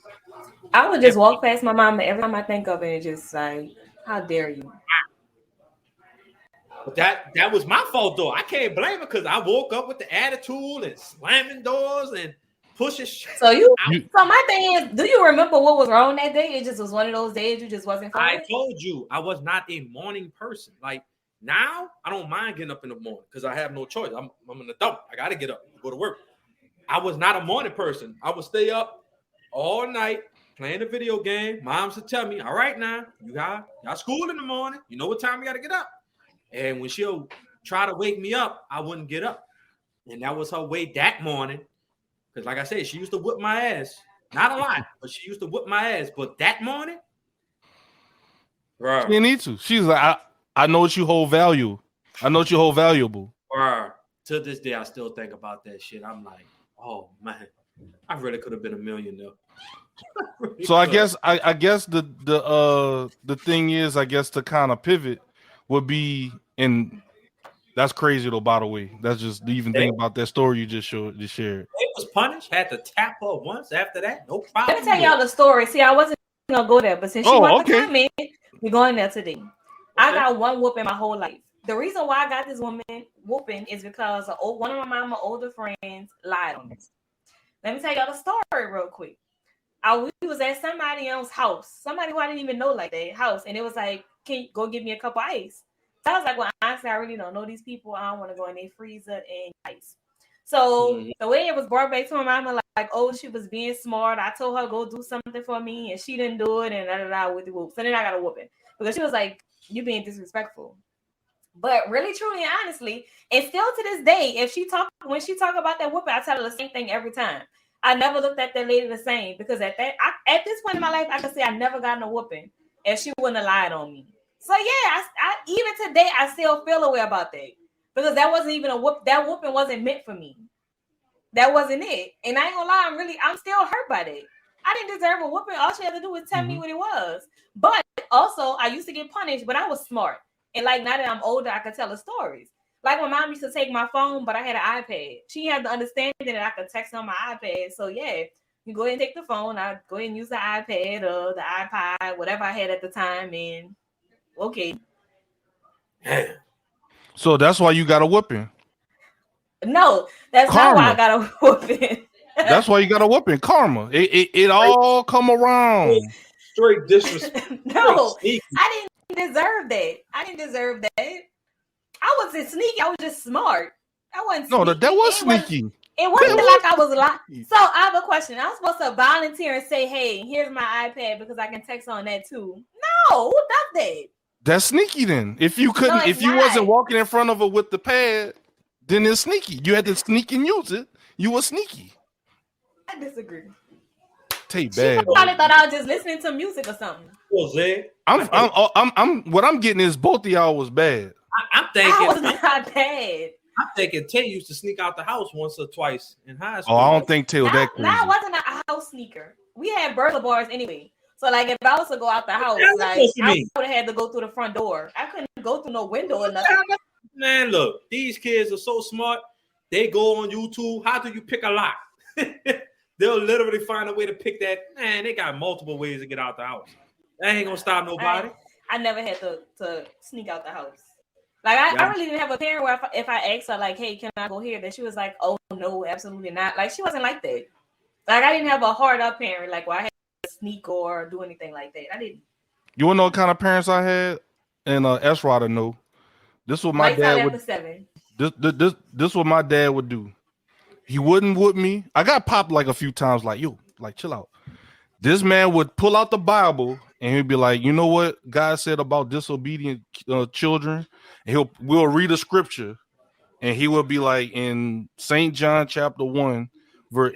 Speaker 5: I would just walk past my mama every time I think of it and just like, how dare you?
Speaker 4: But that was my fault though. I can't blame her because I woke up with the attitude and slamming doors and pushing shit.
Speaker 5: So my thing is, do you remember what was wrong that day? It just was one of those days you just wasn't feeling
Speaker 4: I told you I was not a morning person. Like now, I don't mind getting up in the morning because I have no choice. I'm an adult. I gotta get up and go to work. I was not a morning person. I would stay up all night playing a video game. Moms would tell me, all right, now you got school in the morning. You know what time you got to get up. And when she'll try to wake me up, I wouldn't get up. And that was her way that morning. Because like I said, she used to whip my ass. Not a lot, but she used to whip my ass. But that morning, bro.
Speaker 1: She didn't need to. She's like, I know what you hold value. I know what you hold valuable.
Speaker 4: Bro, to this day, I still think about that shit. I'm like, oh, man. I really could have been $1 million though.
Speaker 1: So I guess the thing is, I guess to kind of pivot would be, and that's crazy though, by the way. That's just even think about that story you just shared.
Speaker 4: It was punished, had to tap her once after that. No problem.
Speaker 5: Let me tell y'all the story. See, I wasn't gonna go there, but since she wants to come in, we're going there today. I got one whooping my whole life. The reason why I got this woman whooping is because one of my mama's older friends lied on us. Let me tell y'all the story real quick. We was at somebody else's house, somebody who I didn't even know like that house, and it was like, can you go get me a cup of ice? So I was like, well, honestly, I really don't know these people. I don't want to go in their freezer and ice. So the way it was brought back to my mama, like, oh, she was being smart. I told her go do something for me, and she didn't do it, and with the whoop. So then I got a whooping because she was like, you being disrespectful. But really, truly, and honestly, and still to this day, when she talk about that whooping, I tell her the same thing every time. I never looked at that lady the same because at this point in my life, I can say I never got no whooping if she wouldn't have lied on me. So yeah, I even today I still feel a way about that because that wasn't even a whoop. That whooping wasn't meant for me. That wasn't it. And I ain't gonna lie, I'm still hurt by that. I didn't deserve a whooping. All she had to do was tell me what it was. But also, I used to get punished, but I was smart. And like now that I'm older, I could tell the stories. Like my mom used to take my phone, but I had an iPad. She had the understanding that I could text on my iPad. So yeah, you go ahead and take the phone. I go ahead and use the iPad or the iPod, whatever I had at the time, and okay.
Speaker 1: So that's why you got a whooping.
Speaker 5: No, that's not why I got a whooping.
Speaker 1: That's why you got a whooping. Karma. It all come around.
Speaker 4: Straight disrespect.
Speaker 5: No, I didn't deserve that. I didn't deserve that. I wasn't sneaky. I was just smart. I wasn't sneaky.
Speaker 1: No, that was sneaky.
Speaker 5: It wasn't like I was lying. So I have a question. I was supposed to volunteer and say, hey, here's my iPad because I can text on that too. No, who does that?
Speaker 1: That's sneaky then. If you couldn't, if you wasn't walking in front of her with the pad, then it's sneaky. You had to sneak and use it. You were sneaky.
Speaker 5: I disagree.
Speaker 1: Tay
Speaker 5: She
Speaker 1: bad.
Speaker 5: probably thought I was just listening to music or something.
Speaker 1: I'm what I'm getting is both of y'all was bad.
Speaker 4: I'm thinking
Speaker 5: I was not bad.
Speaker 4: I'm thinking Tay used to sneak out the house once or twice in high school.
Speaker 1: Oh, I don't think Tay was that crazy.
Speaker 5: Now I wasn't a house sneaker. We had burglar bars anyway. So like if I was to go out the house, like I would have had to go through the front door. I couldn't go through no window or nothing.
Speaker 4: Man, look, these kids are so smart. They go on YouTube. How do you pick a lock? They'll literally find a way to pick that. Man, they got multiple ways to get out the house. That ain't gonna stop nobody.
Speaker 5: I never had to sneak out the house. Like I really didn't have a parent where if I asked her like, "Hey, can I go here?" That she was like, "Oh no, absolutely not." Like she wasn't like that. Like I didn't have a hard up parent like where I had to sneak or do anything like that. I didn't.
Speaker 1: You wanna know what kind of parents I had? And S-Rod to know. This was my dad would. This what my dad would do. He wouldn't whoop me. I got popped like a few times. Like yo, like chill out. This man would pull out the Bible and he'd be like, you know what God said about disobedient children? And we'll read a scripture and he would be like in St. John chapter 1,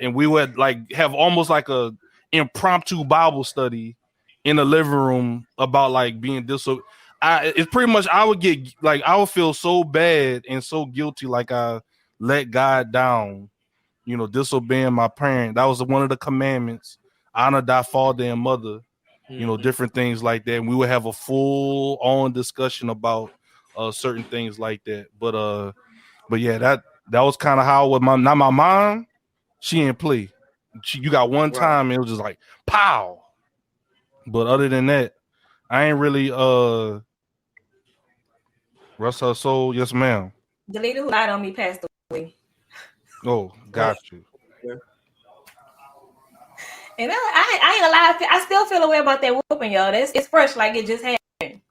Speaker 1: and we would like have almost like a impromptu Bible study in the living room about like being disobedient. It's pretty much I would feel so bad and so guilty like I let God down, you know, disobeying my parent. That was one of the commandments. Honor thy father and mother, you know, different things like that. And we would have a full on discussion about certain things like that. But yeah, that was kind of how with my mom, she didn't play. You got one time and it was just like pow. But other than that, I ain't really rest her soul. Yes, ma'am.
Speaker 5: The lady who lied on me passed away.
Speaker 1: Oh, got you.
Speaker 5: And I ain't gonna lie, I still feel a way about that whooping, y'all. It's fresh, like it just happened.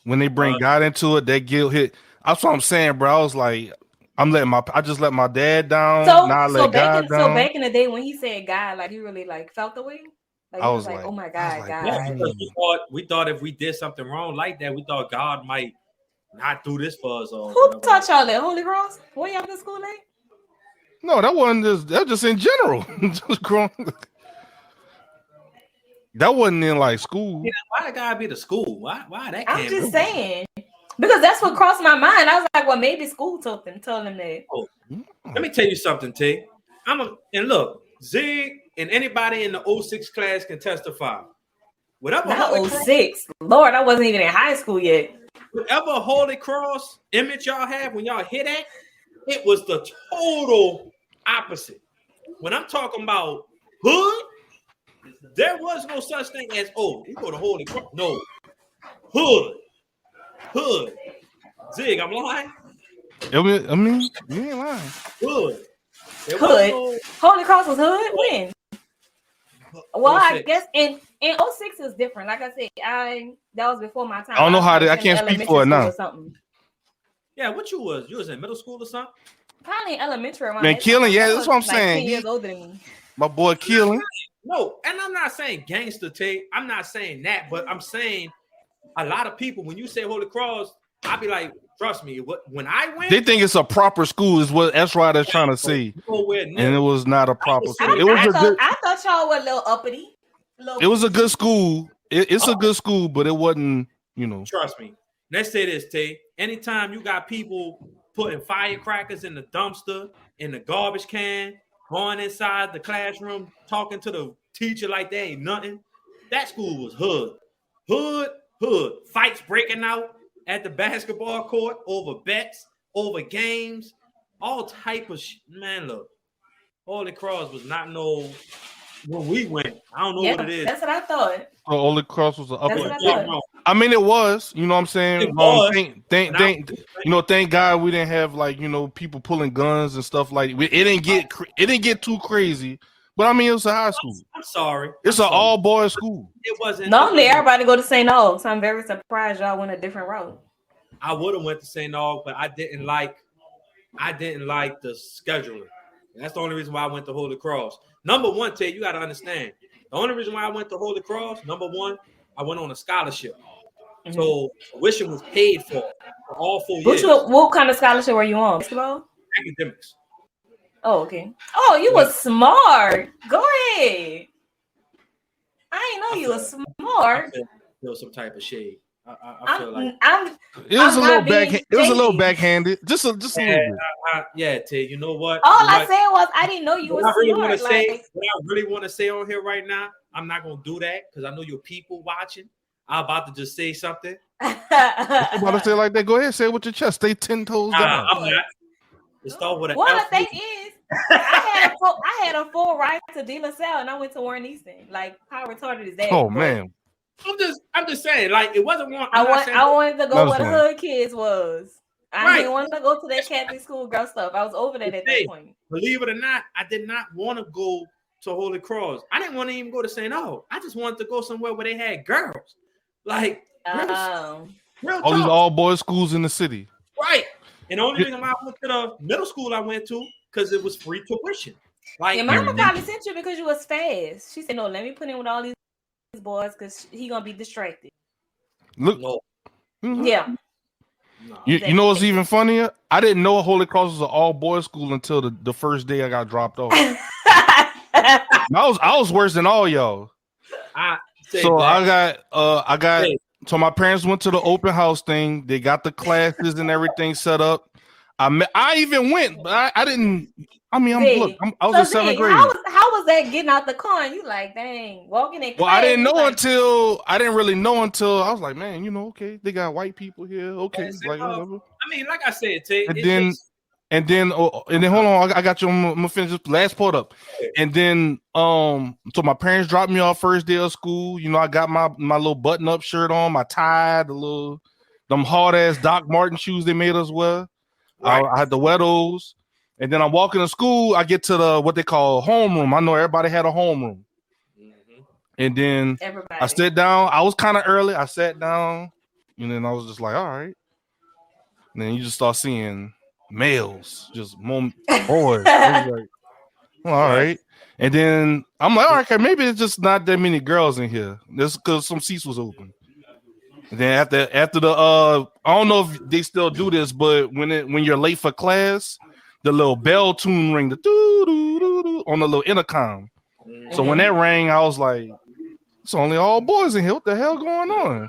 Speaker 1: When they bring God into it, that guilt hit. That's what I'm saying, bro. I was like, I just let my dad down.
Speaker 5: So
Speaker 1: back
Speaker 5: in the day when he said God, like he really like felt the way. Like, I was like, oh my God, God.
Speaker 4: Yeah, because we thought if we did something wrong like that, we thought God might not do this for us. Or
Speaker 5: who taught y'all that? Holy Cross? Were y'all in school at?
Speaker 1: No, that wasn't just. That was just in general. Just growing. That wasn't in like school.
Speaker 4: Yeah, why did God be the school? Why that?
Speaker 5: I'm just saying because that's what crossed my mind. I was like, well, maybe school told them that.
Speaker 4: Oh, let me tell you something, Tay. And look, Zig and anybody in the 06 class can testify. Whatever.
Speaker 5: Not 06. Lord, I wasn't even in high school yet.
Speaker 4: Whatever Holy Cross image y'all have when y'all hit that, it was the total opposite. When I'm talking about hood. There was no such thing as, you go to Holy Cross. No. Hood. Zig, I'm lying?
Speaker 1: I mean, you ain't lying.
Speaker 4: Hood.
Speaker 5: Holy Cross was hood? When? Well, 06. I guess in 06 was different. Like I said, that was before my time.
Speaker 1: I don't know how I can't speak for it now.
Speaker 4: Yeah, what you was? You was in middle school or something?
Speaker 5: Probably elementary.
Speaker 1: Man, Keelan, yeah, that's what I'm saying.
Speaker 5: 10 years older than me.
Speaker 1: My boy Keelan.
Speaker 4: No, and I'm not saying gangster Tay. I'm not saying that, but I'm saying a lot of people, when you say Holy Cross, I'll be like, trust me, when I went,
Speaker 1: they think it's a proper school, is what S-Rod is trying to say. And it was not a proper school.
Speaker 5: I thought y'all were a little uppity.
Speaker 1: It was a good school. It's a good school, but it wasn't, you know.
Speaker 4: Trust me. Let's say this, Tay. Anytime you got people putting firecrackers in the dumpster, in the garbage can, going inside the classroom, talking to the teacher like they ain't nothing. That school was hood. Fights breaking out at the basketball court over bets, over games, all type of man. Look, Holy Cross was not no when we went. I don't know what it is.
Speaker 5: That's what I thought.
Speaker 1: So Holy Cross was an upper.
Speaker 5: That's what I thought.
Speaker 1: I mean, it was. You know what I'm saying?
Speaker 4: It was.
Speaker 1: Thank God we didn't have like people pulling guns and stuff like. It didn't get too crazy. But I mean, it was a high school.
Speaker 4: I'm sorry.
Speaker 1: It's an all boys school.
Speaker 4: It wasn't.
Speaker 5: Normally, everybody go to St. Aug, so I'm very surprised y'all went a different route.
Speaker 4: I would have went to St. Aug, but I didn't like the scheduling. That's the only reason why I went to Holy Cross. Number one, Tay, you got to understand. The only reason why I went to Holy Cross, number one, I went on a scholarship. Mm-hmm. So tuition was paid for all 4 years.
Speaker 5: What kind of scholarship were you on? Basketball?
Speaker 4: Academics.
Speaker 5: Oh, okay. Oh, you were smart. Go ahead. I didn't know you were smart.
Speaker 4: I feel some type of shade. I feel like
Speaker 1: it was a little backhanded. Just a little bit.
Speaker 4: Yeah, Tay. You know what?
Speaker 5: All I said was I didn't know you were smart.
Speaker 4: What I really want to say on here right now, I'm not gonna do that because I know your people watching. I'm about to just say something.
Speaker 1: I'm about to say like that. Go ahead, say it with your chest. Stay 10 toes down.
Speaker 4: I'm not. Let's start with
Speaker 5: What the thing is, I had a full right to De La Salle and I went to Warren Easton. Like, how retarded is that?
Speaker 1: Oh man.
Speaker 4: I'm just saying, like it wasn't one.
Speaker 5: I wanted to go where the hood kids was. I didn't want to go to that Catholic school girl stuff. I was over that at that point.
Speaker 4: Believe it or not, I did not want to go to Holy Cross. I didn't want to even go to St. Aug. I just wanted to go somewhere where they had girls. Like
Speaker 1: all these all boys schools in the city.
Speaker 4: Right. And the only reason why I went to the middle school I went to because it was free tuition. Like
Speaker 5: your mama probably sent you because you was fast. She said, "No, let me put in with all these boys because he gonna be distracted."
Speaker 1: Look,
Speaker 4: no.
Speaker 5: Yeah.
Speaker 1: No. You know what's even funnier? I didn't know Holy Cross was an all boys school until the first day I got dropped off. I was worse than all y'all. So my parents went to the open house thing. They got the classes and everything set up. I even went, but I didn't. I mean, I was in seventh grade.
Speaker 5: How was that getting out the car? And you like, dang, walking in.
Speaker 1: Well, I didn't really know until I was like, man, okay, they got white people here. Okay, like whatever.
Speaker 4: I mean, like I said, Tay,
Speaker 1: and then hold on, I got you. I'm gonna finish this last part up, and then so my parents dropped me off first day of school. I got my little button up shirt on, my tie, them hard ass Doc Martin shoes they made us wear. Right. I had to wear those. And then I'm walking to school. I get to what they call homeroom. I know everybody had a homeroom. Mm-hmm. And then I sat down. I was kind of early. I sat down. And then I was just like, all right. And then you just start seeing males, just boys. I was like, well, all right. And then I'm like, all right, okay, maybe it's just not that many girls in here. That's because some seats was open. And then after the I don't know if they still do this, but when you're late for class, the little bell tune ring, the doo doo doo doo on the little intercom. Mm-hmm. So when that rang, I was like, "It's only all boys in here. What the hell going on?"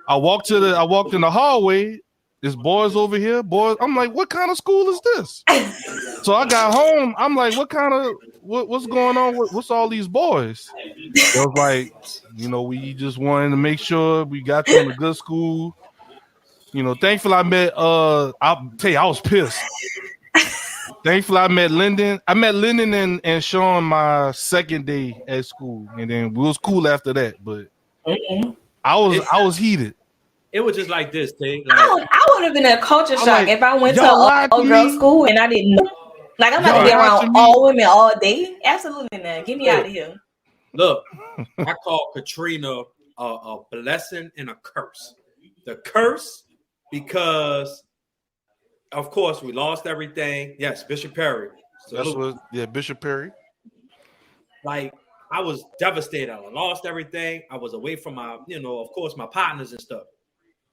Speaker 1: I walked in the hallway. There's boys over here, boys. I'm like, "What kind of school is this?" So I got home. I'm like, what's going on? What's all these boys? It was like, we just wanted to make sure we got you in a good school. Thankfully I met. I'll tell you, I was pissed. Thankfully, I met Lyndon. And Sean my second day at school, and then we was cool after that. But I was heated.
Speaker 4: It was just like this thing.
Speaker 5: I would have been a culture shock if I went to a girls' school and I didn't know. Like I'm not gonna be around all women all day. Absolutely not. Get me out of here.
Speaker 4: Look, I call Katrina a blessing and a curse. The curse because. Of course, we lost everything. Yes, Bishop Perry.
Speaker 1: Bishop Perry.
Speaker 4: Like, I was devastated. I lost everything. I was away from my, of course, my partners and stuff.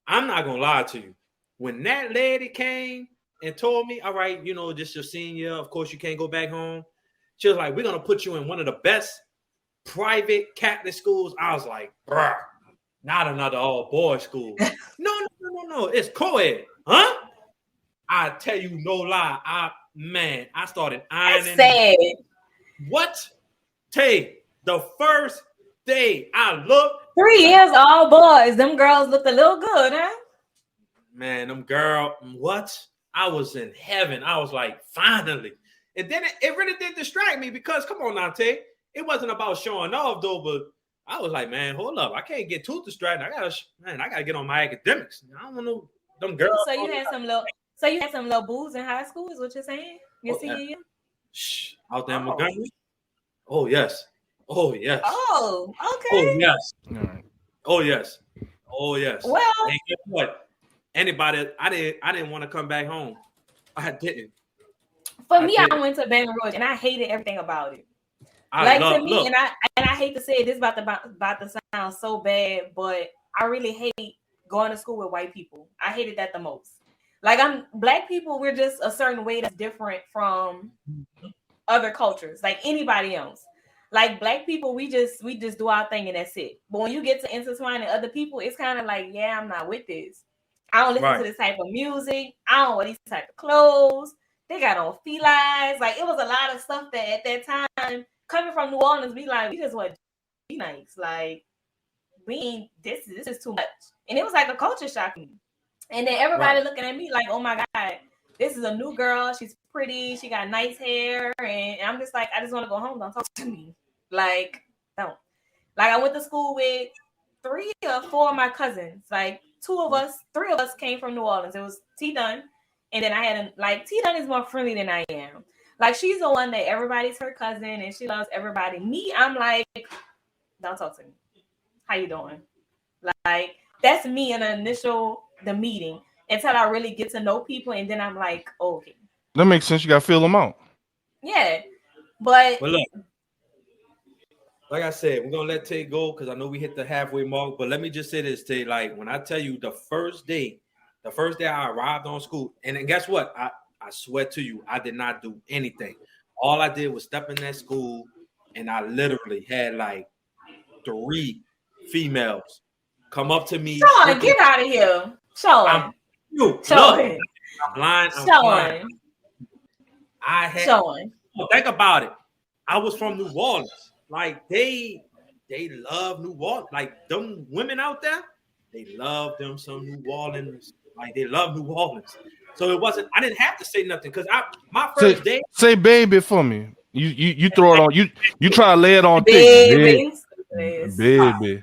Speaker 4: I'm not going to lie to you. When that lady came and told me, all right, this your senior. Of course, you can't go back home. She was like, we're going to put you in one of the best private Catholic schools. I was like, bruh, not another all-boys school. No. It's co-ed. Huh? I tell you no lie. I started ironing.
Speaker 5: That's sad.
Speaker 4: What? Tay, the first day I looked.
Speaker 5: 3 years, all boys. Them girls looked a little good, huh?
Speaker 4: Man, them girl, what? I was in heaven. I was like, finally. And then it really did distract me because, come on now, Tay. It wasn't about showing off, though, but I was like, man, hold up. I can't get too distracted. I gotta get on my academics. I don't want no them girls.
Speaker 5: So you had some little boos in high school, is what you're saying? You see you?
Speaker 4: Shh, out there in Montgomery? Oh, yes. Oh, yes.
Speaker 5: Oh, okay.
Speaker 4: Oh, yes.
Speaker 1: Right.
Speaker 4: Oh, yes. Oh, yes.
Speaker 5: Well,
Speaker 4: and guess what? Anybody, I didn't want to come back home. I didn't.
Speaker 5: For me, I went to Baton Rouge and I hated everything about it. And I hate to say it, this is about to sound so bad, but I really hate going to school with white people. I hated that the most. Like black people, we're just a certain way that's different from other cultures, like anybody else. Like black people, we just do our thing and that's it. But when you get to intertwining other people, it's kind of like, yeah, I'm not with this. I don't listen to this type of music. I don't wear these type of clothes. They got on felines. Like, it was a lot of stuff that at that time, coming from New Orleans, we just want to be nice. Like, this is too much. And it was like a culture shock. And then everybody looking at me like, oh my God, this is a new girl. She's pretty. She got nice hair. And I'm just like, I just want to go home. Don't talk to me. Like, don't. Like, I went to school with 3 or 4 of my cousins. Like, 3 of us came from New Orleans. It was T Dunn. And then I had T Dunn is more friendly than I am. Like, she's the one that everybody's her cousin and she loves everybody. Me, I'm like, don't talk to me. How you doing? Like, that's me in the meeting until I really get to know people. And then I'm like, oh, okay.
Speaker 1: That makes sense. You got to feel them out.
Speaker 5: Yeah. But
Speaker 4: look, like I said, we're going to let Tay go because I know we hit the halfway mark. But let me just say this, Tay. Like, when I tell you the first day I arrived on school, and then guess what? I swear to you, I did not do anything. All I did was step in that school, and I literally had like 3 females come up to me.
Speaker 5: Sean, get out of here. Sean.
Speaker 4: I'm lying.
Speaker 5: Sean.
Speaker 4: Think about it. I was from New Orleans. Like, they love New Orleans. Like, them women out there, they love them some New Orleans. Like, they love New Orleans. So it wasn't, I didn't have to say nothing because my first day.
Speaker 1: Say baby for me. You throw it on, you try to lay it on thick. Baby.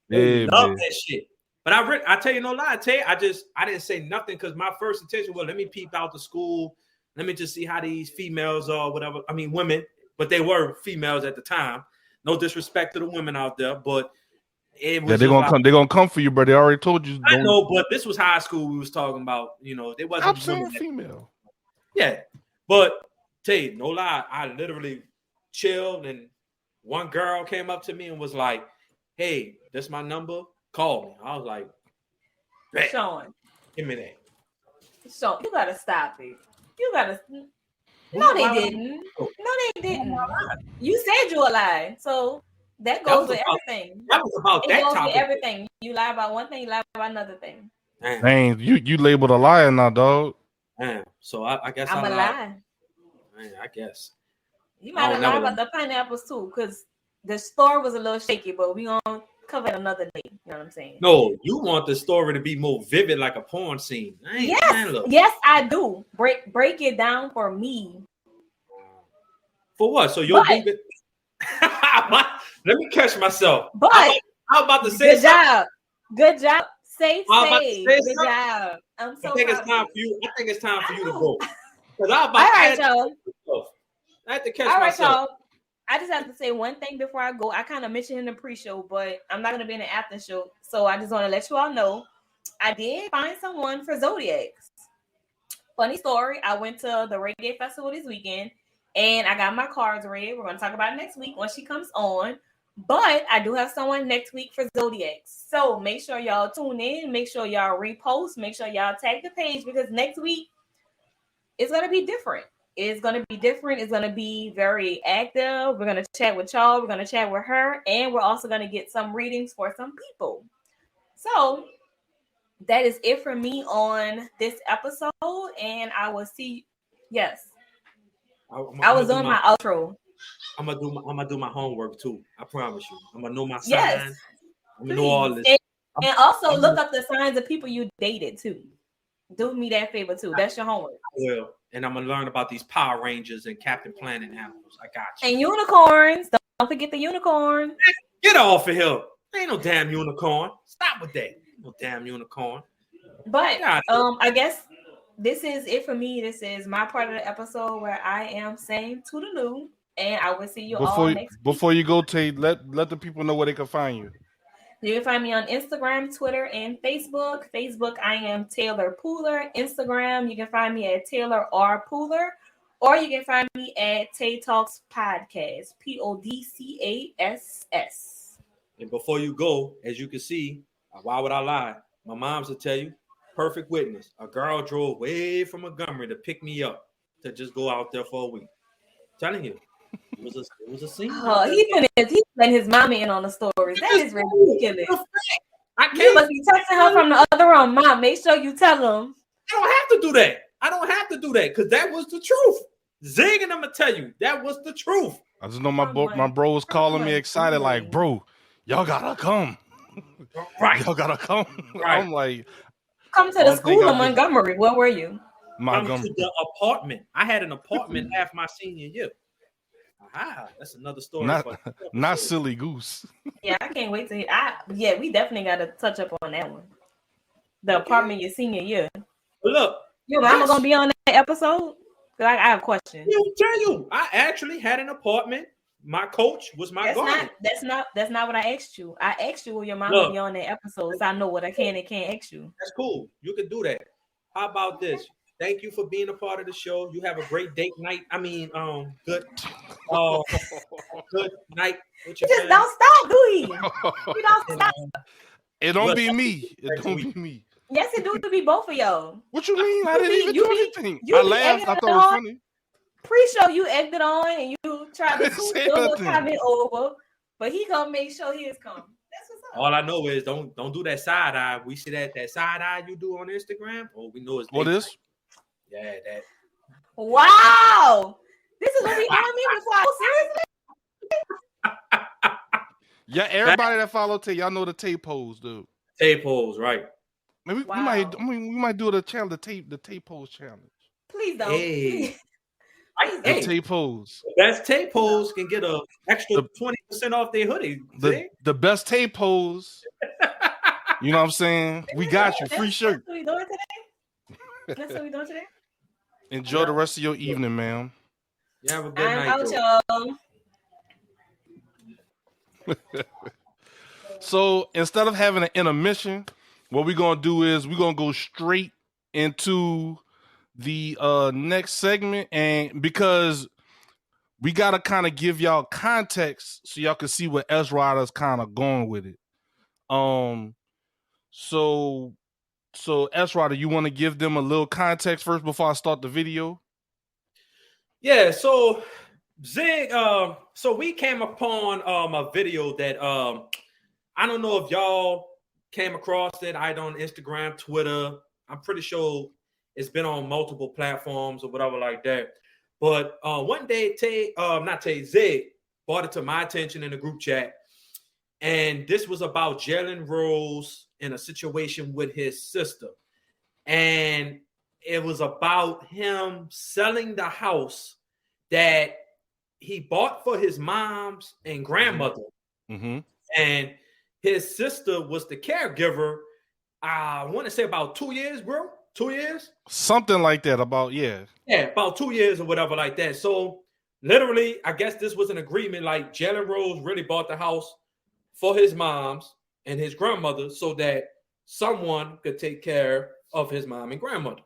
Speaker 4: They love that shit. But I tell you no lie, I didn't say nothing because my first intention was, let me peep out the school. Let me just see how these females are, whatever. I mean, women, but they were females at the time. No disrespect to the women out there, but it was
Speaker 1: they're gonna come for you, bro. They already told you.
Speaker 4: I know, but this was high school we was talking about. You know, they wasn't.
Speaker 1: I'm saying female.
Speaker 4: Yeah, but Tay, no lie, I literally chilled, and one girl came up to me and was like, "Hey, that's my number. Call me." I was like,
Speaker 5: Sean,
Speaker 4: give me that.
Speaker 5: Sean, you gotta stop it. You gotta. No, they didn't. No, they didn't. You said you a lie, so that goes with everything.
Speaker 4: That was about that topic.
Speaker 5: With everything. You lie about one thing, you lie about another thing.
Speaker 1: Dang, you labeled a liar now, dog.
Speaker 4: Damn. So I guess
Speaker 5: I'm a lie.
Speaker 4: Man, I guess.
Speaker 5: You might have lied about the pineapples too, because the story was a little shaky, but we gonna cover it another day. You know what I'm saying?
Speaker 4: No, you want the story to be more vivid, like a porn scene.
Speaker 5: Yes, I do. Break it down for me.
Speaker 4: For what? So you'll leave it. Let me catch myself.
Speaker 5: But
Speaker 4: I'm about to say
Speaker 5: Good job. Safe. Good job. I'm so
Speaker 4: I think it's time for you to go. Because I'm about
Speaker 5: All right, y'all.
Speaker 4: I have to catch myself.
Speaker 5: Y'all. I just have to say one thing before I go. I kind of mentioned in the pre-show, but I'm not going to be in the after show. So I just want to let you all know I did find someone for Zodiacs. Funny story. I went to the reggae festival this weekend and I got my cards read. We're going to talk about it next week when she comes on. But I do have someone next week for Zodiacs. So make sure y'all tune in. Make sure y'all repost. Make sure y'all tag the page because next week it's going to be different. It's going to be different. It's going to be very active. We're going to chat with y'all. We're going to chat with her. And we're also going to get some readings for some people. So that is it for me on this episode. And I will see. Yes. I was doing my outro.
Speaker 4: I'm gonna do my homework too. I promise you. I'm gonna know my
Speaker 5: Yes,
Speaker 4: signs. I'm gonna know all this.
Speaker 5: And also look up the signs of people you dated too. Do me that favor too. That's your homework.
Speaker 4: Well, and I'm gonna learn about these Power Rangers and Captain Planet animals. I got you.
Speaker 5: And unicorns. Don't forget the unicorn.
Speaker 4: Get off of here. Ain't no damn unicorn. Stop with that. No damn unicorn.
Speaker 5: But I guess this is it for me. This is my part of the episode where I am saying toodaloo, and I will see you all next week.
Speaker 1: Before you go, Tay, let the people know where they can find you.
Speaker 5: You can find me on Instagram, Twitter, and Facebook. Facebook, I am Taylor Pooler. Instagram, you can find me at Taylor R. Pooler. Or you can find me at Tay Talks Podcast, PODCASS.
Speaker 4: And before you go, as you can see, why would I lie? My mom's will tell you, perfect witness. A girl drove way from Montgomery to pick me up to just go out there for a week. I'm telling you, it was a scene.
Speaker 5: Oh, he's letting his mommy in on the stories. That is ridiculous. You must be texting her from the other room. Mom, make sure you tell him.
Speaker 4: I don't have to do that. Because that was the truth. Zig and I'm gonna tell you, that was the truth.
Speaker 1: I just know my bro was calling me excited, like, bro, y'all gotta come.
Speaker 4: Right.
Speaker 1: Y'all gotta come. Right. I'm like,
Speaker 5: come to the school in Montgomery. Where were you?
Speaker 4: Montgomery. Come to the apartment. I had an apartment half my senior year. Aha, that's another story.
Speaker 1: Not silly goose.
Speaker 5: Yeah, I can't wait to hear. Yeah, we definitely got to touch up on that one. The apartment your senior year.
Speaker 4: Look,
Speaker 5: your mama gonna be on that episode? I have questions.
Speaker 4: I'll tell you, I actually had an apartment. My coach was my guardian.
Speaker 5: That's not what I asked you. I asked you will your mama be on that episode, so I know what I can and can't ask you.
Speaker 4: That's cool. You can do that. How about this? Thank you for being a part of the show. You have a great date night. I mean, good night.
Speaker 5: Just don't stop, do he? You don't stop.
Speaker 1: It don't be me. It don't be me.
Speaker 5: Yes, it do be both of y'all.
Speaker 1: What you mean? I didn't even do anything. I laughed. I thought it was funny.
Speaker 5: Pre-show, you egged it on and you tried to comment over, but he gonna make sure his come. That's what's up.
Speaker 4: All I know is don't do that side eye. We see that side eye you do on Instagram. Oh, we know it's
Speaker 1: what is?
Speaker 4: Yeah, that.
Speaker 5: Wow, this is what we doing me before. Seriously?
Speaker 1: Yeah, everybody that follow Tay, y'all know the Tay pose, dude.
Speaker 4: Tay pose, right?
Speaker 1: Maybe we might do the Tay pose challenge.
Speaker 5: Please don't.
Speaker 4: Hey.
Speaker 1: The Tay pose.
Speaker 4: The best Tay pose can get an extra 20% off their hoodie.
Speaker 1: The best Tay pose. You know what I'm saying? We got you. Free shirt.
Speaker 5: That's what we doing today? That's what we doing today?
Speaker 1: Enjoy the rest of your evening, ma'am.
Speaker 4: You have a good night.
Speaker 5: I'm
Speaker 1: out, y'all. So instead of having an intermission, what we're gonna do is we're gonna go straight into the next segment, and because we gotta kind of give y'all context so y'all can see where Ezra's kind of going with it. So Ezra, do you want to give them a little context first before I start the video?
Speaker 4: Yeah, so Zig, so we came upon a video that I don't know if y'all came across it. I on Instagram, Twitter. I'm pretty sure it's been on multiple platforms or whatever like that. But one day, Zig brought it to my attention in the group chat. And this was about Jalen Rose in a situation with his sister. And it was about him selling the house that he bought for his mom's and grandmother.
Speaker 1: Mm-hmm.
Speaker 4: And his sister was the caregiver. I want to say about 2 years, bro. 2 years?
Speaker 1: Something like that. About 2
Speaker 4: years or whatever like that. So literally, I guess this was an agreement. Like Jalen Rose really bought the house for his mom's and his grandmother so that someone could take care of his mom and grandmother.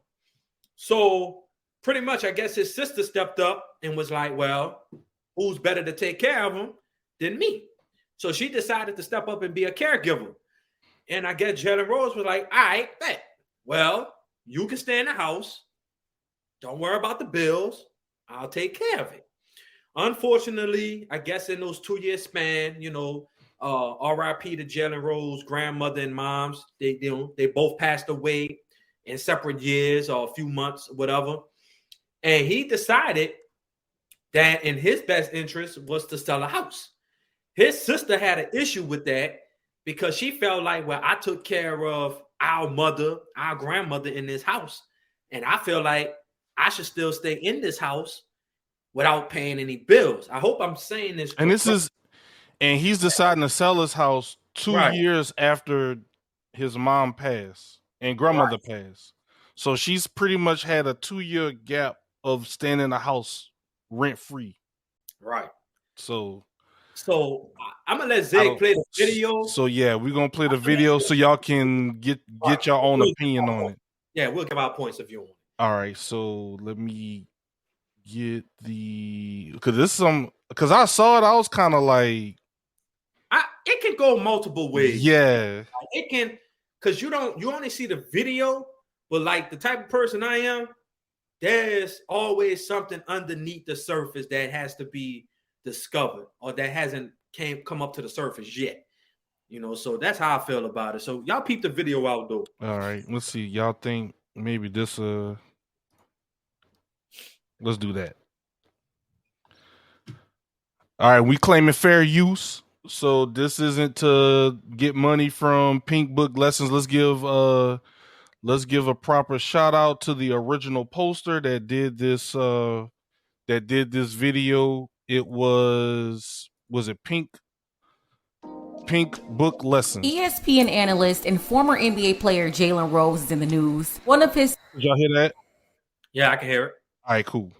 Speaker 4: So pretty much, I guess his sister stepped up and was like, well, who's better to take care of him than me? So she decided to step up and be a caregiver. And I guess Jalen Rose was like, all right, bet. Well, you can stay in the house. Don't worry about the bills. I'll take care of it. Unfortunately, I guess in those 2 year span, RIP to Jalen Rose, grandmother and moms, they both passed away in separate years or a few months, whatever. And he decided that in his best interest was to sell a house. His sister had an issue with that because she felt like, well, I took care of our mother, our grandmother in this house, and I feel like I should still stay in this house without paying any bills. I hope I'm saying this.
Speaker 1: And he's deciding to sell his house 2 years after his mom passed and grandmother passed. So she's pretty much had a 2-year gap of staying in the house rent free.
Speaker 4: Right.
Speaker 1: So
Speaker 4: I'm gonna let Zig play the video.
Speaker 1: So yeah, we're gonna play the video so y'all can get your own opinion on it.
Speaker 4: Yeah, we'll give our points of view on it.
Speaker 1: All right, so let me get because I saw it, I was kind of like,
Speaker 4: it can go multiple ways.
Speaker 1: Yeah,
Speaker 4: it can, because you only see the video, but like the type of person I am, there's always something underneath the surface that has to be discovered or that hasn't come up to the surface yet. So that's how I feel about it. So y'all peep the video out though.
Speaker 1: All right, let's see. Y'all think maybe this let's do that. All right, we claiming fair use. So this isn't to get money from Pink Book Lessons. Let's give a proper shout out to the original poster that did this video. It was it Pink Book Lessons.
Speaker 6: ESPN analyst and former NBA player Jalen Rose is in the news. One of his
Speaker 1: Did y'all hear that?
Speaker 4: Yeah, I can hear it.
Speaker 1: All right, cool.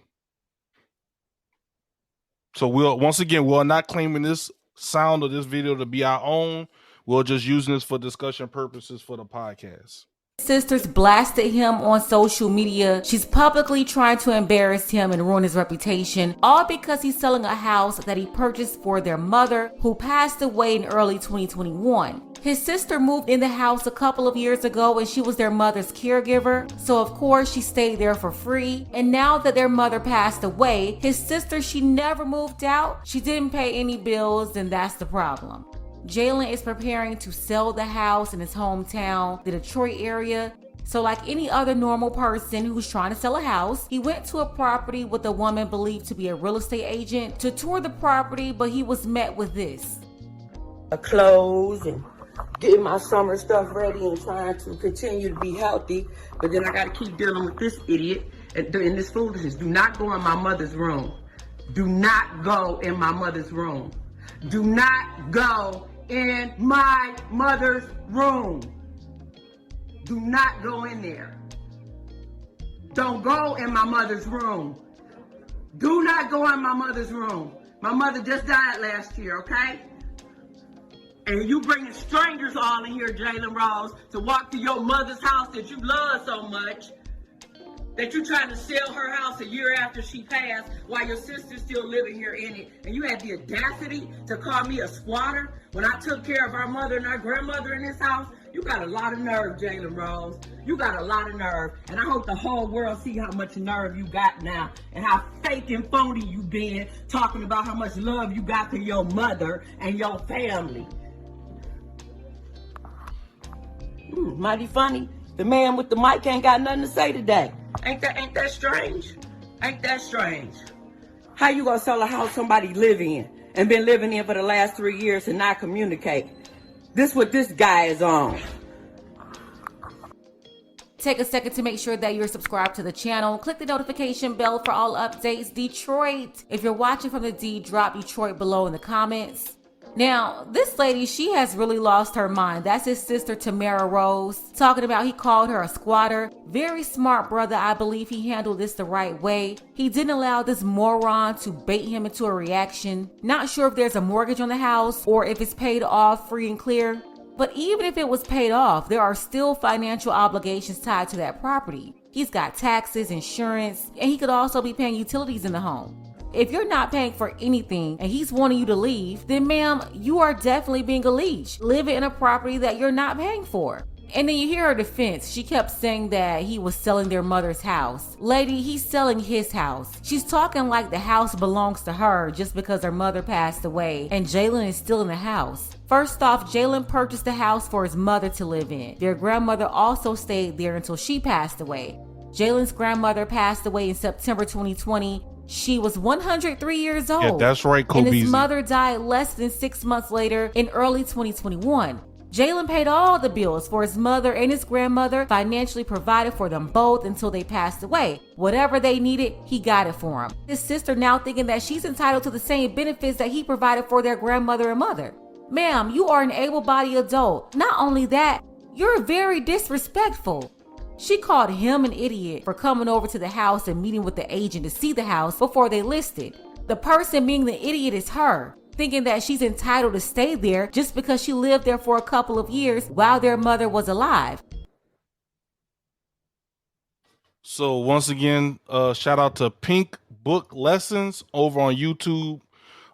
Speaker 1: So we're not claiming this sound of this video to be our own. We're just using this for discussion purposes for the podcast.
Speaker 6: Sisters blasted him on social media. She's publicly trying to embarrass him and ruin his reputation, all because he's selling a house that he purchased for their mother, who passed away in early 2021. His sister moved in the house a couple of years ago and she was their mother's caregiver, so of course she stayed there for free. And now that their mother passed away, his sister, she never moved out. She didn't pay any bills, and that's the problem. Jalen is preparing to sell the house in his hometown, the Detroit area. So like any other normal person who's trying to sell a house, he went to a property with a woman believed to be a real estate agent to tour the property, but he was met with this.
Speaker 7: Clothes and getting my summer stuff ready and trying to continue to be healthy. But then I got to keep dealing with this idiot and this foolishness. Do not go in my mother's room. Do not go in my mother's room. Do not go in my mother's room. Do not go in there. Don't go in my mother's room. Do not go in my mother's room. My mother just died last year, okay? And you bringing strangers all in here, Jalen Rose, to walk to your mother's house that you love so much, that you trying to sell her house a year after she passed while your sister's still living here in it. And you had the audacity to call me a squatter when I took care of our mother and our grandmother in this house. You got a lot of nerve, Jalen Rose. You got a lot of nerve. And I hope the whole world see how much nerve you got now and how fake and phony you been talking about how much love you got for your mother and your family. Mighty funny. The man with the mic ain't got nothing to say today. Ain't that strange? Ain't that strange? How you gonna sell a house somebody live in and been living in for the last 3 years and not communicate? This what this guy is on.
Speaker 6: Take a second to make sure that you're subscribed to the channel. Click the notification bell for all updates. Detroit. If you're watching from the D, drop Detroit below in the comments. Now, this lady, she has really lost her mind. That's his sister, Tamara Rose, talking about he called her a squatter. Very smart brother. I believe he handled this the right way. He didn't allow this moron to bait him into a reaction. Not sure if there's a mortgage on the house or if it's paid off free and clear. But even if it was paid off, there are still financial obligations tied to that property. He's got taxes, insurance, and he could also be paying utilities in the home. If you're not paying for anything and he's wanting you to leave, then ma'am, you are definitely being a leech, living in a property that you're not paying for. And then you hear her defense. She kept saying that he was selling their mother's house. Lady, he's selling his house. She's talking like the house belongs to her just because her mother passed away and Jalen is still in the house. First off, Jalen purchased the house for his mother to live in. Their grandmother also stayed there until she passed away. Jalen's grandmother passed away in September 2020. She was 103 years old.
Speaker 1: Yeah, that's right,
Speaker 6: And his
Speaker 1: Kobeezy.
Speaker 6: mother died less than 6 months later in early 2021. Jalen paid all the bills for his mother and his grandmother, financially provided for them both until they passed away. Whatever they needed, he got it for them. His sister now thinking that she's entitled to the same benefits that he provided for their grandmother and mother. Ma'am, you are an able-bodied adult. Not only that, you're very disrespectful. She called him an idiot for coming over to the house and meeting with the agent to see the house before they listed. The person being the idiot is her, thinking that she's entitled to stay there just because she lived there for a couple of years while their mother was alive.
Speaker 1: So once again, shout out to Pink Book Lessons over on YouTube.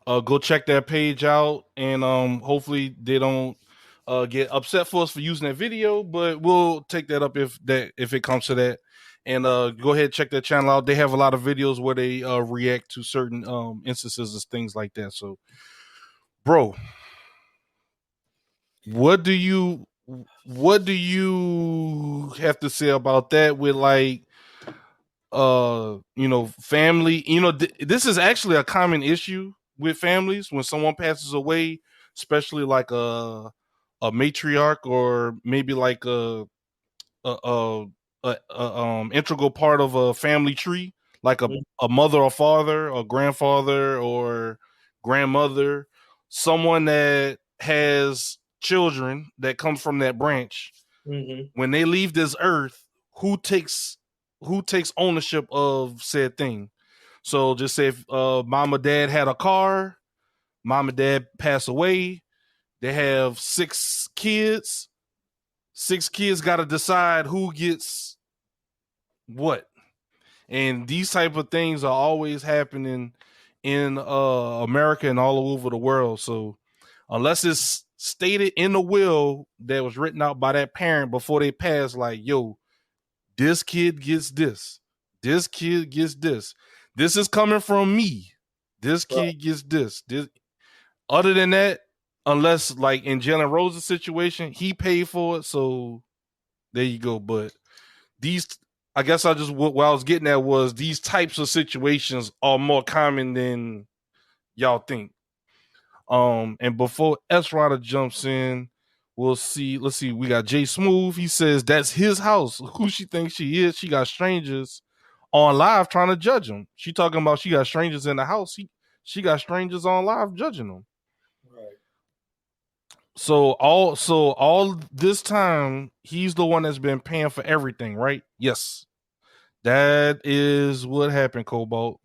Speaker 1: Go check that page out, and hopefully they don't get upset for us for using that video, but we'll take that up if it comes to that. And go ahead, check that channel out. They have a lot of videos where they react to certain instances and things like that. So, bro, what do you have to say about that with, like, family? This is actually a common issue with families when someone passes away, especially like a matriarch, or maybe like a integral part of a family tree, like a mother or father or grandfather or grandmother, someone that has children that come from that branch. When they leave this earth, who takes ownership of said thing? So just say if mom or dad had a car, mom and dad pass away, they have 6 kids. 6 kids got to decide who gets what. And these type of things are always happening in America and all over the world. So unless it's stated in the will that was written out by that parent before they pass, like, yo, this kid gets this. This kid gets this. This is coming from me. This kid gets this. Other than that, unless like in Jalen Rose's situation, he paid for it, so there you go. But I guess what I was getting at was these types of situations are more common than y'all think. And before S Rider jumps in, we'll see. Let's see. We got Jay Smooth. He says that's his house. Who she thinks she is? She got strangers on live trying to judge him. She talking about she got strangers in the house. She got strangers on live judging him. So all this time, he's the one that's been paying for everything, right? Yes. That is what happened, Cobalt.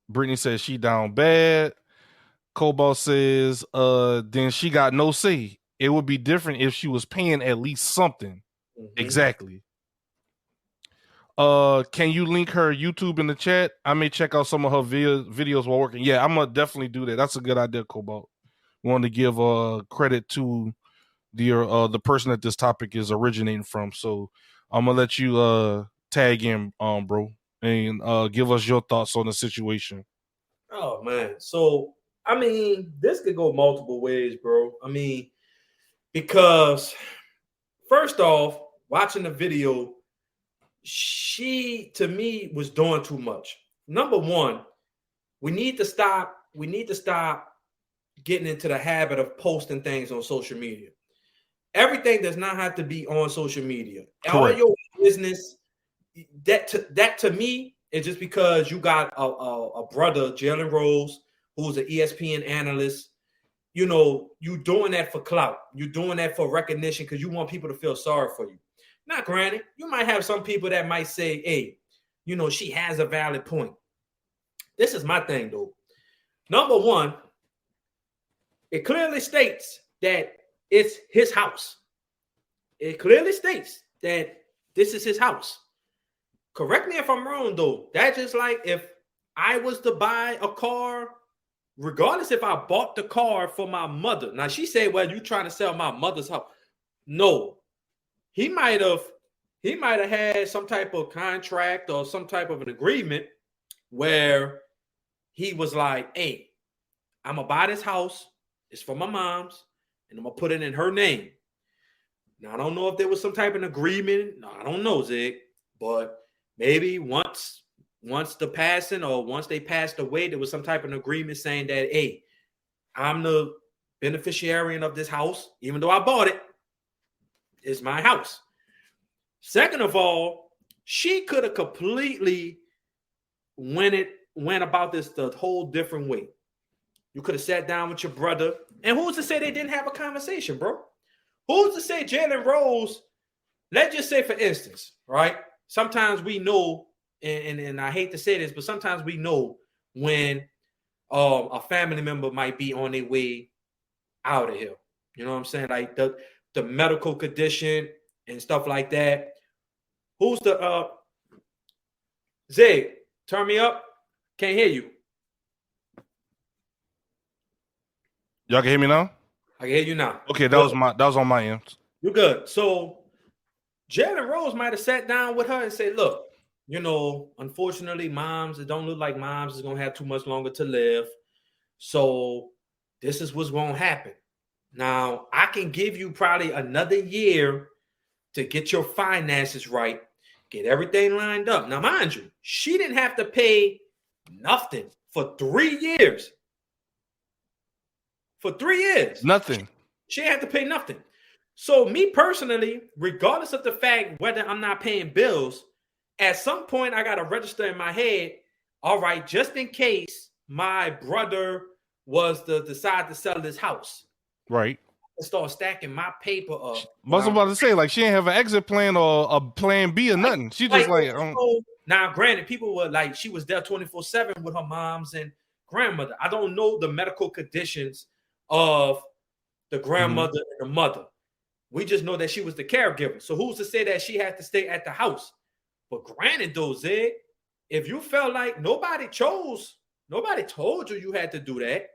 Speaker 1: Brittany says she down bad. Cobalt says, then she got no say. It would be different if she was paying at least something. Exactly. Can you link her YouTube in the chat? I may check out some of her videos while working. Yeah, I'm gonna definitely do that. That's a good idea, Cobalt. Want to give credit to the person that this topic is originating from. So I'm gonna let you tag in, bro, and give us your thoughts on the situation.
Speaker 4: Oh man, so I mean, this could go multiple ways, bro. I mean, because first off, watching the video, she to me was doing too much. Number one, we need to stop getting into the habit of posting things on social media. Everything does not have to be on social media.
Speaker 1: Correct.
Speaker 4: All your business, that to me is just because you got a brother, Jalen Rose, who's an ESPN analyst. You know, you doing that for clout. You're doing that for recognition because you want people to feel sorry for you. Now, granted, you might have some people that might say, hey, you know, she has a valid point. This is my thing, though. Number one, it clearly states that it's his house. It clearly states that this is his house. Correct me if I'm wrong, though. That's just like if I was to buy a car, regardless if I bought the car for my mother. Now, she said, well, you trying to sell my mother's house. No. He might have had some type of contract or some type of an agreement where he was like, hey, I'm going to buy this house. It's for my mom's, and I'm going to put it in her name. Now, I don't know if there was some type of agreement. No, I don't know, Zig. But maybe once once the passing or once they passed away, there was some type of agreement saying that, hey, I'm the beneficiary of this house, even though I bought it, it's my house. Second of all, she could have completely went about this the whole different way. You could have sat down with your brother, and who's to say they didn't have a conversation, bro? Who's to say Jalen Rose, let's just say, for instance, right? Sometimes we know, and I hate to say this, but sometimes we know when a family member might be on their way out of here. You know what I'm saying? Like the medical condition and stuff like that. Who's the Zay? Turn me up. Can't hear you.
Speaker 1: Y'all can hear me now?
Speaker 4: I can hear you now.
Speaker 1: Okay, that was on my end.
Speaker 4: You're good. So Jalen Rose might have sat down with her and said, look, you know, unfortunately, it don't look like moms is gonna have too much longer to live. So this is what's gonna happen. Now, I can give you probably another year to get your finances right, get everything lined up. Now, mind you, she didn't have to pay nothing for 3 years. For 3 years.
Speaker 1: Nothing.
Speaker 4: She didn't have to pay nothing. So me personally, regardless of the fact whether I'm not paying bills, at some point I got to register in my head, all right, just in case my brother was to decide to sell this house.
Speaker 1: Right.
Speaker 4: And start stacking my paper up.
Speaker 1: I was about to say, like, she didn't have an exit plan or a plan B or nothing. She just
Speaker 4: now, granted, people were like, she was there 24/7 with her moms and grandmother. I don't know the medical conditions of the grandmother and the mother. We just know that she was the caregiver. So who's to say that she had to stay at the house? But granted, though, Zig, if you felt like nobody told you you had to do that.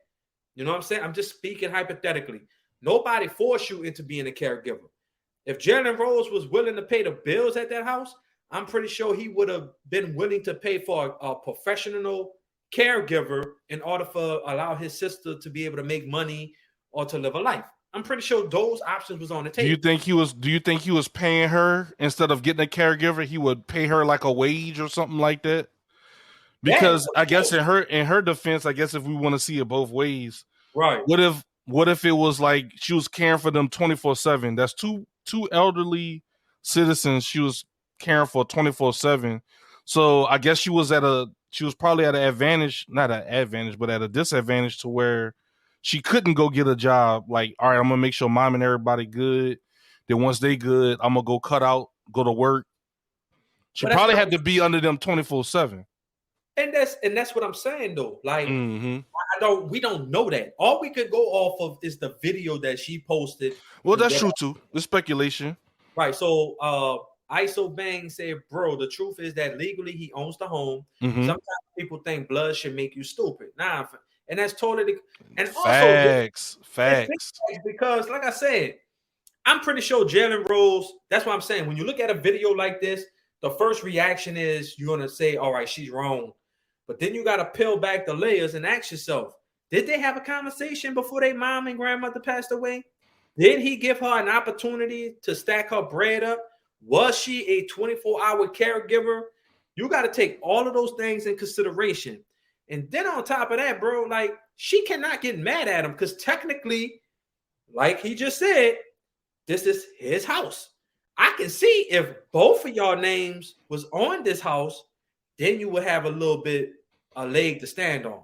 Speaker 4: You know what I'm saying? I'm just speaking hypothetically. Nobody forced you into being a caregiver. If Jalen Rose was willing to pay the bills at that house, I'm pretty sure he would have been willing to pay for a professional caregiver in order for allow his sister to be able to make money or to live a life. I'm pretty sure those options was on the table.
Speaker 1: Do you think he was paying her instead of getting a caregiver? He would pay her like a wage or something like that. Because I guess in her defense, I guess if we want to see it both ways,
Speaker 4: right?
Speaker 1: What if it was like she was caring for them 24/7? That's two elderly citizens she was caring for 24/7. So I guess she was probably at an advantage, not an advantage, but at a disadvantage to where she couldn't go get a job. Like, all right, I'm gonna make sure mom and everybody good. Then once they good, I'm gonna go to work. She probably had to be under them 24/7.
Speaker 4: And that's what I'm saying though. Like, we don't know that. All we could go off of is the video that she posted.
Speaker 1: Well, that's true too. It's speculation.
Speaker 4: Right. So ISO Bang said, bro, the truth is that legally he owns the home. Sometimes people think blood should make you stupid. Nah, and that's totally and
Speaker 1: facts.
Speaker 4: Because like I said, I'm pretty sure Jalen Rose, that's what I'm saying. When you look at a video like this, the first reaction is you're gonna say, all right, she's wrong. But then you got to peel back the layers and ask yourself, did they have a conversation before their mom and grandmother passed away? Did he give her an opportunity to stack her bread up? Was she a 24-hour caregiver? You got to take all of those things in consideration. And then on top of that, bro, like, she cannot get mad at him because technically, like he just said, this is his house. I can see if both of y'all names was on this house, then you would have a little bit a leg to stand on.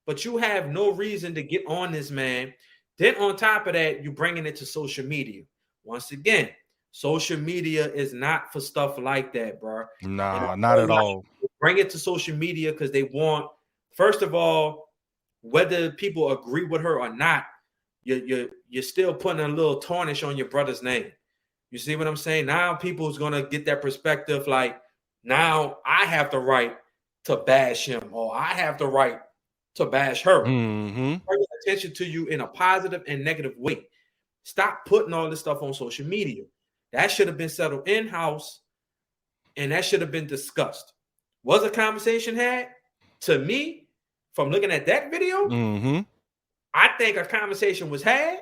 Speaker 4: But you have no reason to get on this man. Then on top of that, you're bringing it to social media. Once again, social media is not for stuff like that, bro.
Speaker 1: Nah, not at all.
Speaker 4: Bring it to social media because they want, first of all, whether people agree with her or not, you're still putting a little tarnish on your brother's name. You see what I'm saying? Now people's going to get that perspective like, now I have the right to bash him or I have the right to bash her. Bring attention to you in a positive and negative way. Stop putting all this stuff on social media. That should have been settled in-house and that should have been discussed. Was a conversation had? To me, from looking at that video, I think a conversation was had,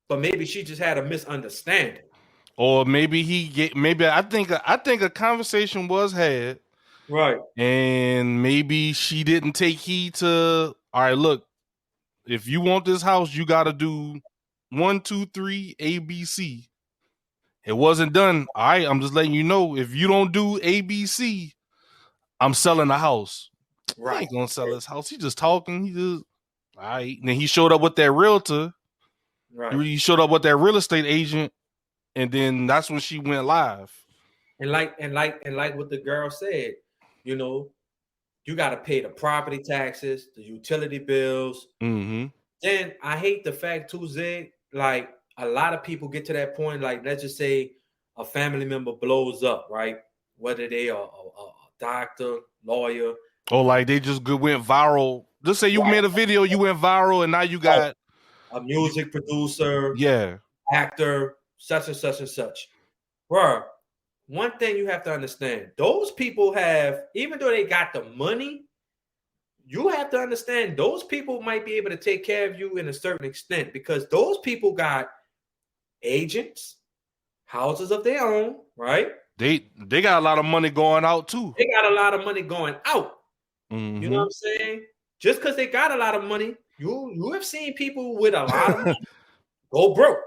Speaker 4: but maybe she just had a misunderstanding.
Speaker 1: Or maybe I think a conversation was had,
Speaker 4: Right.
Speaker 1: And maybe she didn't take heed to, all right, look, if you want this house, you got to do 1, 2, 3, A, B, C. It wasn't done. All right, I'm just letting you know, if you don't do A, B, C, I'm selling the house. He
Speaker 4: Right.
Speaker 1: ain't gonna sell his house. He just talking. He just, all right. And then he showed up with that realtor.
Speaker 4: Right.
Speaker 1: He showed up with that real estate agent, and then that's when she went live.
Speaker 4: And like what the girl said, you know, you got to pay the property taxes, the utility bills.
Speaker 1: Mm-hmm.
Speaker 4: Then I hate the fact too, Zig, like a lot of people get to that point, like let's just say a family member blows up, right? Whether they are a doctor, lawyer.
Speaker 1: Or like they just went viral. Just say you made a video, you went viral, and now you got
Speaker 4: a music producer,
Speaker 1: yeah,
Speaker 4: actor, such and such and such. Bruh, one thing you have to understand, those people have, even though they got the money, you have to understand those people might be able to take care of you in a certain extent because those people got agents, houses of their own, right?
Speaker 1: They got a lot of money going out too.
Speaker 4: They got a lot of money going out.
Speaker 1: Mm-hmm.
Speaker 4: You know what I'm saying? Just because they got a lot of money, you have seen people with a lot of money go broke.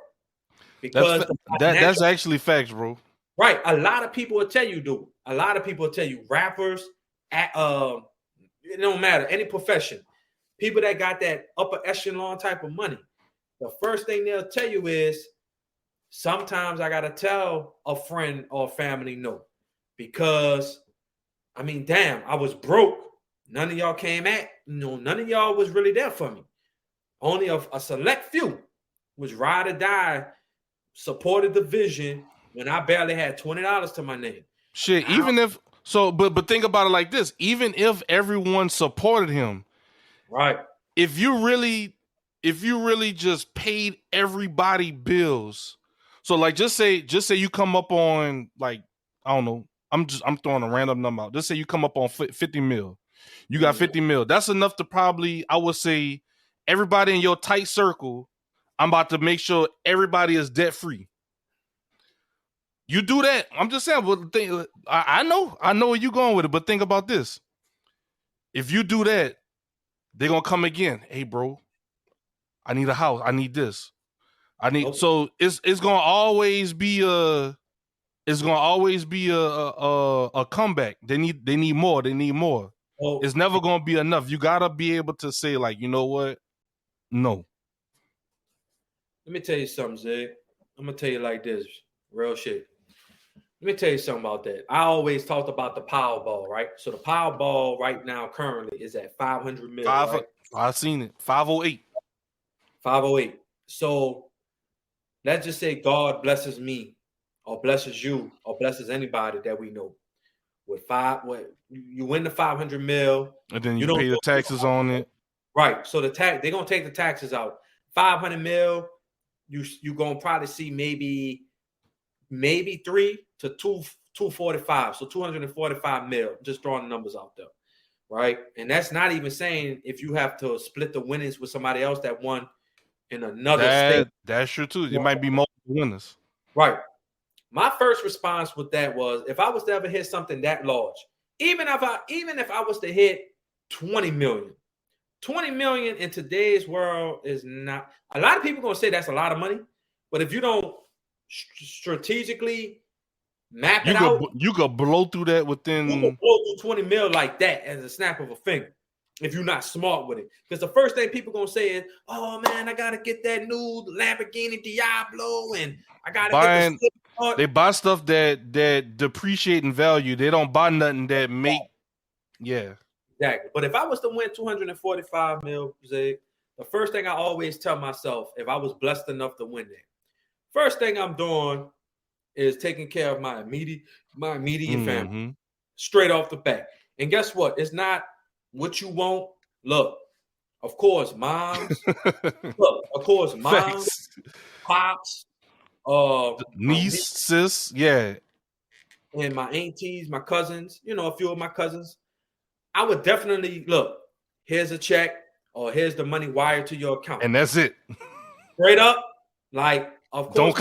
Speaker 4: Because
Speaker 1: that's actually facts, bro.
Speaker 4: Right. A lot of people will tell you, dude. A lot of people will tell you, rappers, it don't matter, any profession, people that got that upper echelon type of money, the first thing they'll tell you is, sometimes I gotta tell a friend or family no. Because, I mean, damn, I was broke. None of y'all came at, none of y'all was really there for me. Only a select few was ride or die, supported the vision when I barely had $20 to my name.
Speaker 1: Shit, even if so, but think about it like this: even if everyone supported him,
Speaker 4: right?
Speaker 1: If you really just paid everybody bills, so like just say you come up on, like, I don't know, I'm throwing a random number out. Just say you come up on 50 mil, you got 50 mil. That's enough to probably, I would say, everybody in your tight circle. I'm about to make sure everybody is debt free. You do that. I'm just saying. But I know where you're going with it. But think about this: if you do that, they're gonna come again. Hey, bro, I need a house. I need this. I need.
Speaker 4: Nope.
Speaker 1: So it's gonna always be a comeback. They need more. They need more.
Speaker 4: Oh.
Speaker 1: It's never gonna be enough. You gotta be able to say, like, you know what? No.
Speaker 4: Let me tell you something, Zig. I'm gonna tell you like this, real shit. Let me tell you something about that. I always talked about the Powerball, right? So the Powerball right now currently is at 500 million. Right?
Speaker 1: I've seen it. 508.
Speaker 4: 508. So let's just say God blesses me, or blesses you, or blesses anybody that we know with you win the 500 mil,
Speaker 1: and then you don't pay the taxes on it.
Speaker 4: Right. So they're gonna take the taxes out. 500 mil. You gonna probably see maybe 3 to 245, so 245 mil. Just throwing the numbers out there, right? And that's not even saying if you have to split the winnings with somebody else that won in another state.
Speaker 1: That's true too. It might be multiple winners,
Speaker 4: right? My first response with that was, if I was to ever hit something that large, even if I was to hit 20 million. 20 million in today's world is not, a lot of people gonna say that's a lot of money, but if you don't strategically map it out,
Speaker 1: you could blow through that within.
Speaker 4: You could blow through 20 mil like that as a snap of a finger if you're not smart with it. Because the first thing people gonna say is, "Oh man, I gotta get that new Lamborghini Diablo, and I gotta get the."
Speaker 1: They buy stuff that depreciate in value. They don't buy nothing that make, yeah.
Speaker 4: Exactly. But if I was to win 245 mil, Zig, the first thing I always tell myself, if I was blessed enough to win that, first thing I'm doing is taking care of my immediate family, straight off the bat. And guess what? It's not what you want. Look, of course, moms, pops,
Speaker 1: niece, sis, yeah,
Speaker 4: and my aunties, my cousins, a few of my cousins. I would definitely look, here's a check, or here's the money wired to your account.
Speaker 1: And that's it.
Speaker 4: Straight up. Like, of course,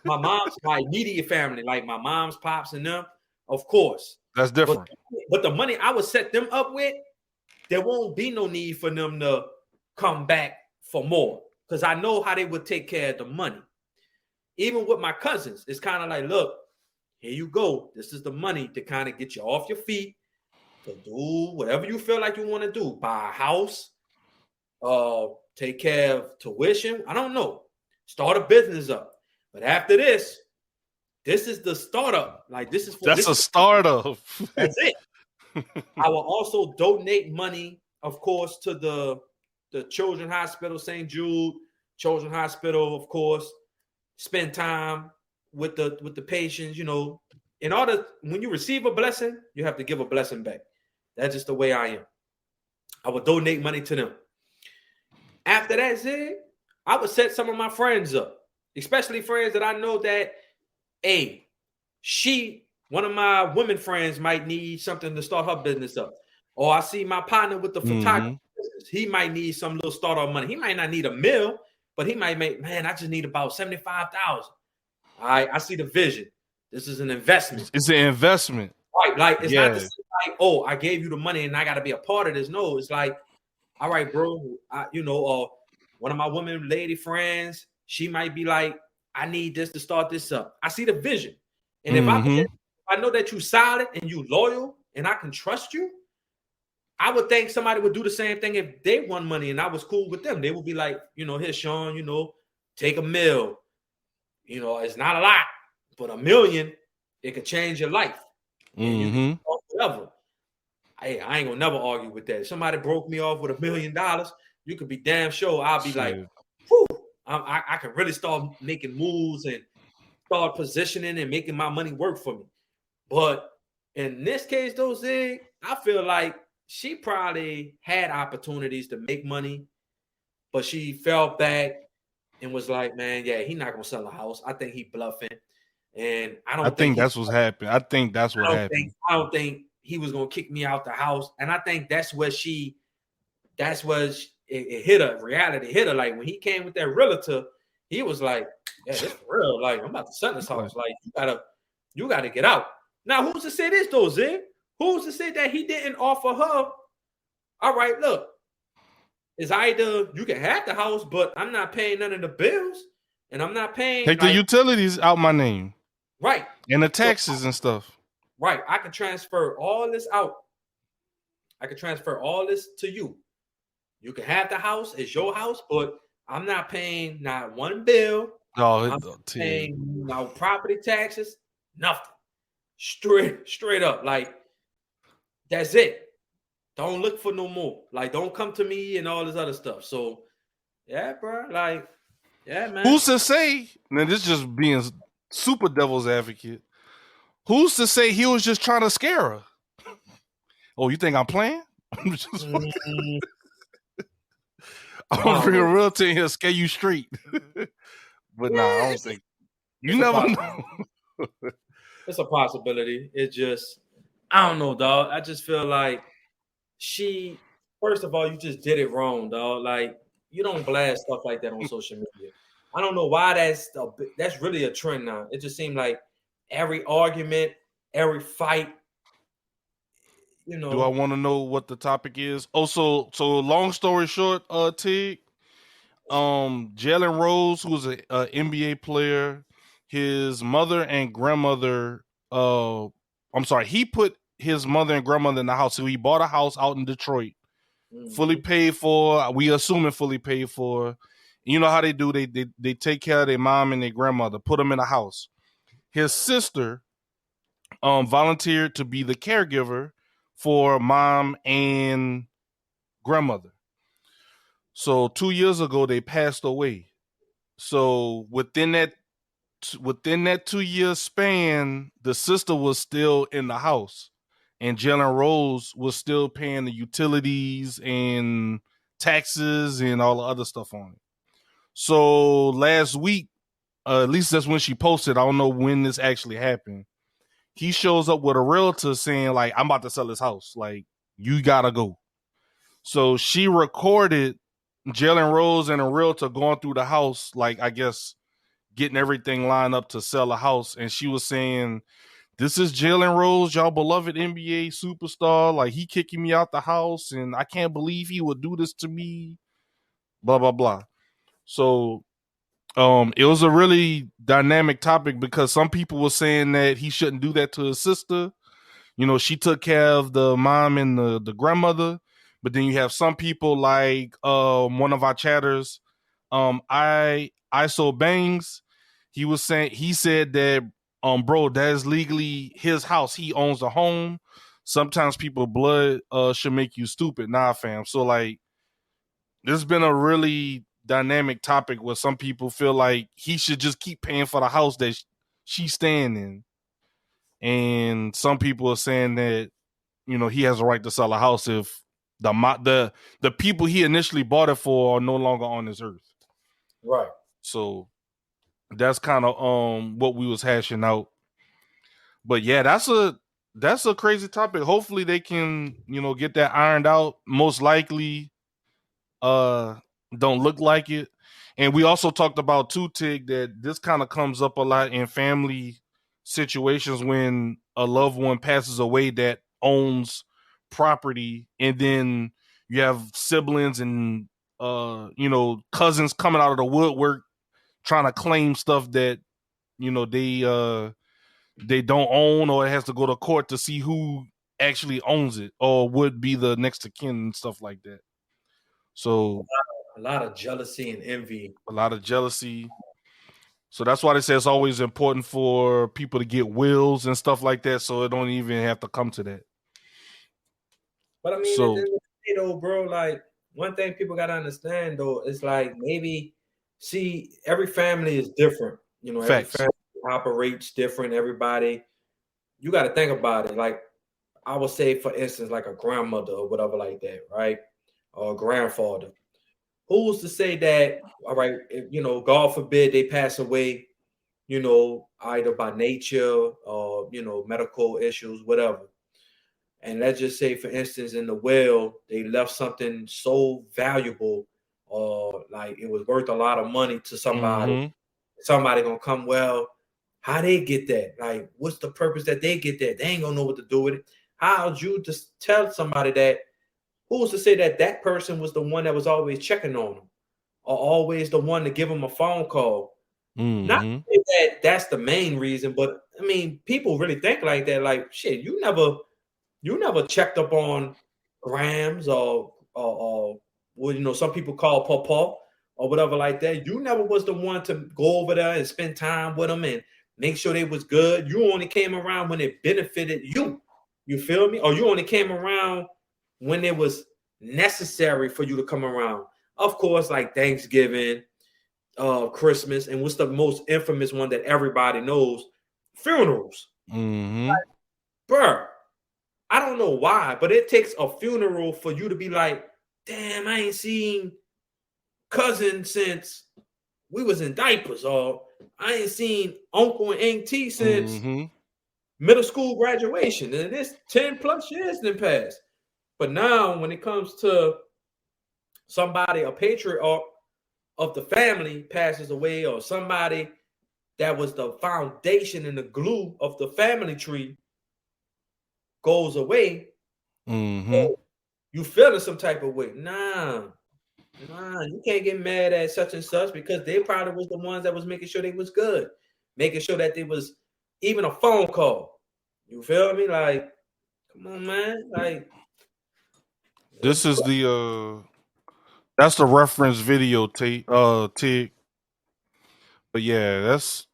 Speaker 4: my immediate family, like my mom's pops and them, of course.
Speaker 1: That's different.
Speaker 4: But the money I would set them up with, there won't be no need for them to come back for more because I know how they would take care of the money. Even with my cousins, it's kind of like, look, here you go. This is the money to kind of get you off your feet, to do whatever you feel like you want to do. Buy a house, take care of tuition. I don't know. Start a business up. But after this is the startup. Like this is for
Speaker 1: That's a startup.
Speaker 4: That's it. I will also donate money, of course, to the Children's Hospital, St. Jude Children's Hospital, of course. Spend time with the patients, you know. In order, when you receive a blessing, you have to give a blessing back. That's just the way I am. I would donate money to them. After that, Zig, I would set some of my friends up, especially friends that I know that, hey, one of my women friends might need something to start her business up. Or I see my partner with the photography business. He might need some little startup money. He might not need $1 million, but he might make, man, I just need about 75,000. All right, I see the vision. This is an investment.
Speaker 1: It's an investment.
Speaker 4: Right, like it's not just like, oh, I gave you the money and I got to be a part of this. No, it's like, all right, bro, one of my women lady friends, she might be like, I need this to start this up. I see the vision. And if I know that you solid and you loyal and I can trust you, I would think somebody would do the same thing if they won money and I was cool with them. They would be like, here, Sean, take $1 million. It's not a lot, but $1 million, it could change your life. And whatever. Hey, I ain't gonna never argue with that. If somebody broke me off with $1 million, you could be damn sure I'll be like, whew, I can really start making moves and start positioning and making my money work for me. But in this case, though, Zig, I feel like she probably had opportunities to make money, but she fell back and was like, man, yeah, he's not gonna sell a house. I think he bluffing. And I think
Speaker 1: that's what's happened. I think that's what happened.
Speaker 4: I don't think he was gonna kick me out the house. And I think it hit her, reality hit her. Like when he came with that realtor, he was like, yeah, it's for real. Like, I'm about to sell this house. Like, you gotta get out. Now, who's to say this though, Zig? Who's to say that he didn't offer her? All right, look, it's either you can have the house, but I'm not paying none of the bills, and I'm not paying.
Speaker 1: Take the utilities out my name.
Speaker 4: Right.
Speaker 1: And the taxes and stuff.
Speaker 4: Right. I can transfer all this out. I can transfer all this to you. You can have the house. It's your house, but I'm not paying not one bill. I'm not paying no property taxes. Nothing. Straight up. Like, that's it. Don't look for no more. Like, don't come to me and all this other stuff. So, yeah, bro. Like, yeah, man.
Speaker 1: Who's to say? Now, this is just being super devil's advocate. Who's to say he was just trying to scare her? Oh, you think I'm playing? I'm just I'm gonna bring a realtor in here, scare you straight. But nah, I don't think. You never know.
Speaker 4: It's a possibility. It just, I don't know, dog. I just feel like first of all, you just did it wrong, dog. Like, you don't blast stuff like that on social media. I don't know why that's really a trend now. It just seemed like every argument, every fight,
Speaker 1: Do I want to know what the topic is? Oh, so long story short, Tig, Jalen Rose, who's an NBA player, his mother and grandmother, he put his mother and grandmother in the house. So he bought a house out in Detroit, fully paid for. We assuming fully paid for. You know how they do? They take care of their mom and their grandmother, put them in a house. His sister volunteered to be the caregiver for mom and grandmother. So 2 years ago, they passed away. So within that 2 year span, the sister was still in the house, and Jalen Rose was still paying the utilities and taxes and all the other stuff on it. So last week, at least that's when she posted. I don't know when this actually happened. He shows up with a realtor saying, like, I'm about to sell this house. Like, you gotta go. So she recorded Jalen Rose and a realtor going through the house, like, I guess, getting everything lined up to sell a house. And she was saying this is Jalen Rose, y'all beloved NBA superstar. Like, he kicking me out the house, and I can't believe he would do this to me. Blah blah blah. So, it was a really dynamic topic because some people were saying that he shouldn't do that to his sister. You know, she took care of the mom and the grandmother. But then you have some people like one of our chatters, I so bangs. He said that bro, that is legally his house. He owns the home. Sometimes people blood should make you stupid. Nah, fam. So like, this has been a really dynamic topic where some people feel like he should just keep paying for the house that she's staying in. And some people are saying that, you know, he has a right to sell a house if the people he initially bought it for are no longer on this earth.
Speaker 4: Right.
Speaker 1: So that's kind of what we was hashing out. But yeah, that's a crazy topic. Hopefully they can, you know, get that ironed out. Most likely don't look like it. And we also talked about too, Tig, that this kind of comes up a lot in family situations when a loved one passes away that owns property, and then you have siblings and you know, cousins coming out of the woodwork trying to claim stuff that, you know, they don't own, or it has to go to court to see who actually owns it or would be the next of kin and stuff like that. So
Speaker 4: A lot of jealousy and envy.
Speaker 1: a lot of jealousy. So that's why they say it's always important for people to get wills and stuff like that, so it don't even have to come to that.
Speaker 4: But I mean,
Speaker 1: So,
Speaker 4: at the end of the day, though, bro, like one thing people gotta understand though is like maybe see every family is different. You know, every
Speaker 1: facts.
Speaker 4: family operates different. Everybody, you got to think about it. Like I would say, for instance, like a grandmother or whatever like that, right? Or a grandfather. Who's to say that? All right, if, you know, God forbid they pass away, you know, either by nature or you know medical issues, whatever. And let's just say, for instance, in the will, they left something so valuable, or like it was worth a lot of money to somebody.
Speaker 1: Mm-hmm.
Speaker 4: Somebody gonna come, well, how they get that? Like, what's the purpose that they get that? They ain't gonna know what to do with it. How'd you just tell somebody that? Who's to say that that person was the one that was always checking on them, or always the one to give them a phone call? Not
Speaker 1: Mm-hmm.
Speaker 4: to say that that's the main reason, but I mean, people really think like that. Like, shit, you never checked up on Grams or what you know some people call Pawpaw or whatever like that. You never was the one to go over there and spend time with them and make sure they was good. You only came around when it benefited you. You feel me? Or you only came around when it was necessary for you to come around. Of course, like Thanksgiving, Christmas, and what's the most infamous one that everybody knows? Funerals.
Speaker 1: Mm-hmm.
Speaker 4: Like, bruh, I don't know why, but it takes a funeral for you to be like, damn, I ain't seen cousin since we was in diapers, or I ain't seen uncle and auntie since middle school graduation. And it's 10 plus years then passed. But now when it comes to somebody, a patriarch of the family passes away, or somebody that was the foundation and the glue of the family tree goes away, you feeling some type of way. Nah, you can't get mad at such and such because they probably was the ones that was making sure they was good, making sure that there was even a phone call. You feel me? Like, come on, man. Like,
Speaker 1: This is that's the reference video, Tig. But yeah, that's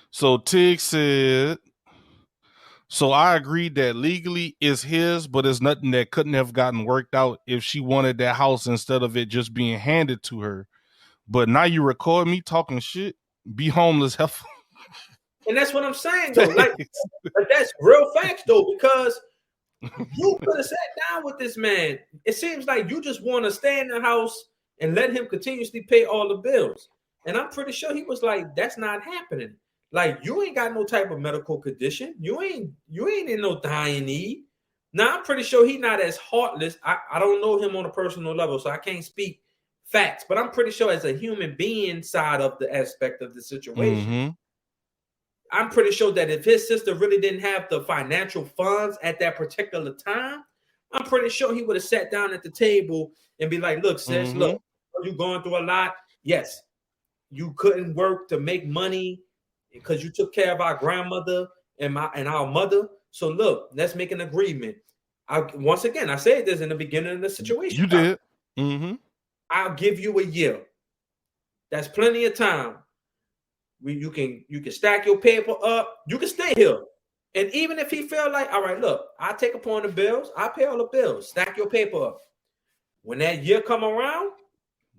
Speaker 1: so Tig said. So I agreed that legally is his, but it's nothing that couldn't have gotten worked out if she wanted that house instead of it just being handed to her. But now you record me talking shit. Be homeless, heifer.
Speaker 4: and that's what I'm saying though. Like, but that's real facts though, because you could have sat down with this man. It seems like you just want to stay in the house and let him continuously pay all the bills. And I'm pretty sure he was like, that's not happening. Like, you ain't got no type of medical condition. You ain't in no dying need. Now, I'm pretty sure he's not as heartless. I don't know him on a personal level, so I can't speak facts. But I'm pretty sure as a human being side of the aspect of the situation, I'm pretty sure that if his sister really didn't have the financial funds at that particular time, I'm pretty sure he would have sat down at the table and be like, look, sis, look, you're going through a lot. Yes, you couldn't work to make money because you took care of our grandmother and our mother. So look, let's make an agreement. Once again, I said this in the beginning of the situation.
Speaker 1: You did. Mm-hmm.
Speaker 4: I'll give you a year. That's plenty of time. You can stack your paper up. You can stay here. And even if he felt like, all right, look, I take upon the bills. I pay all the bills. Stack your paper up. When that year come around,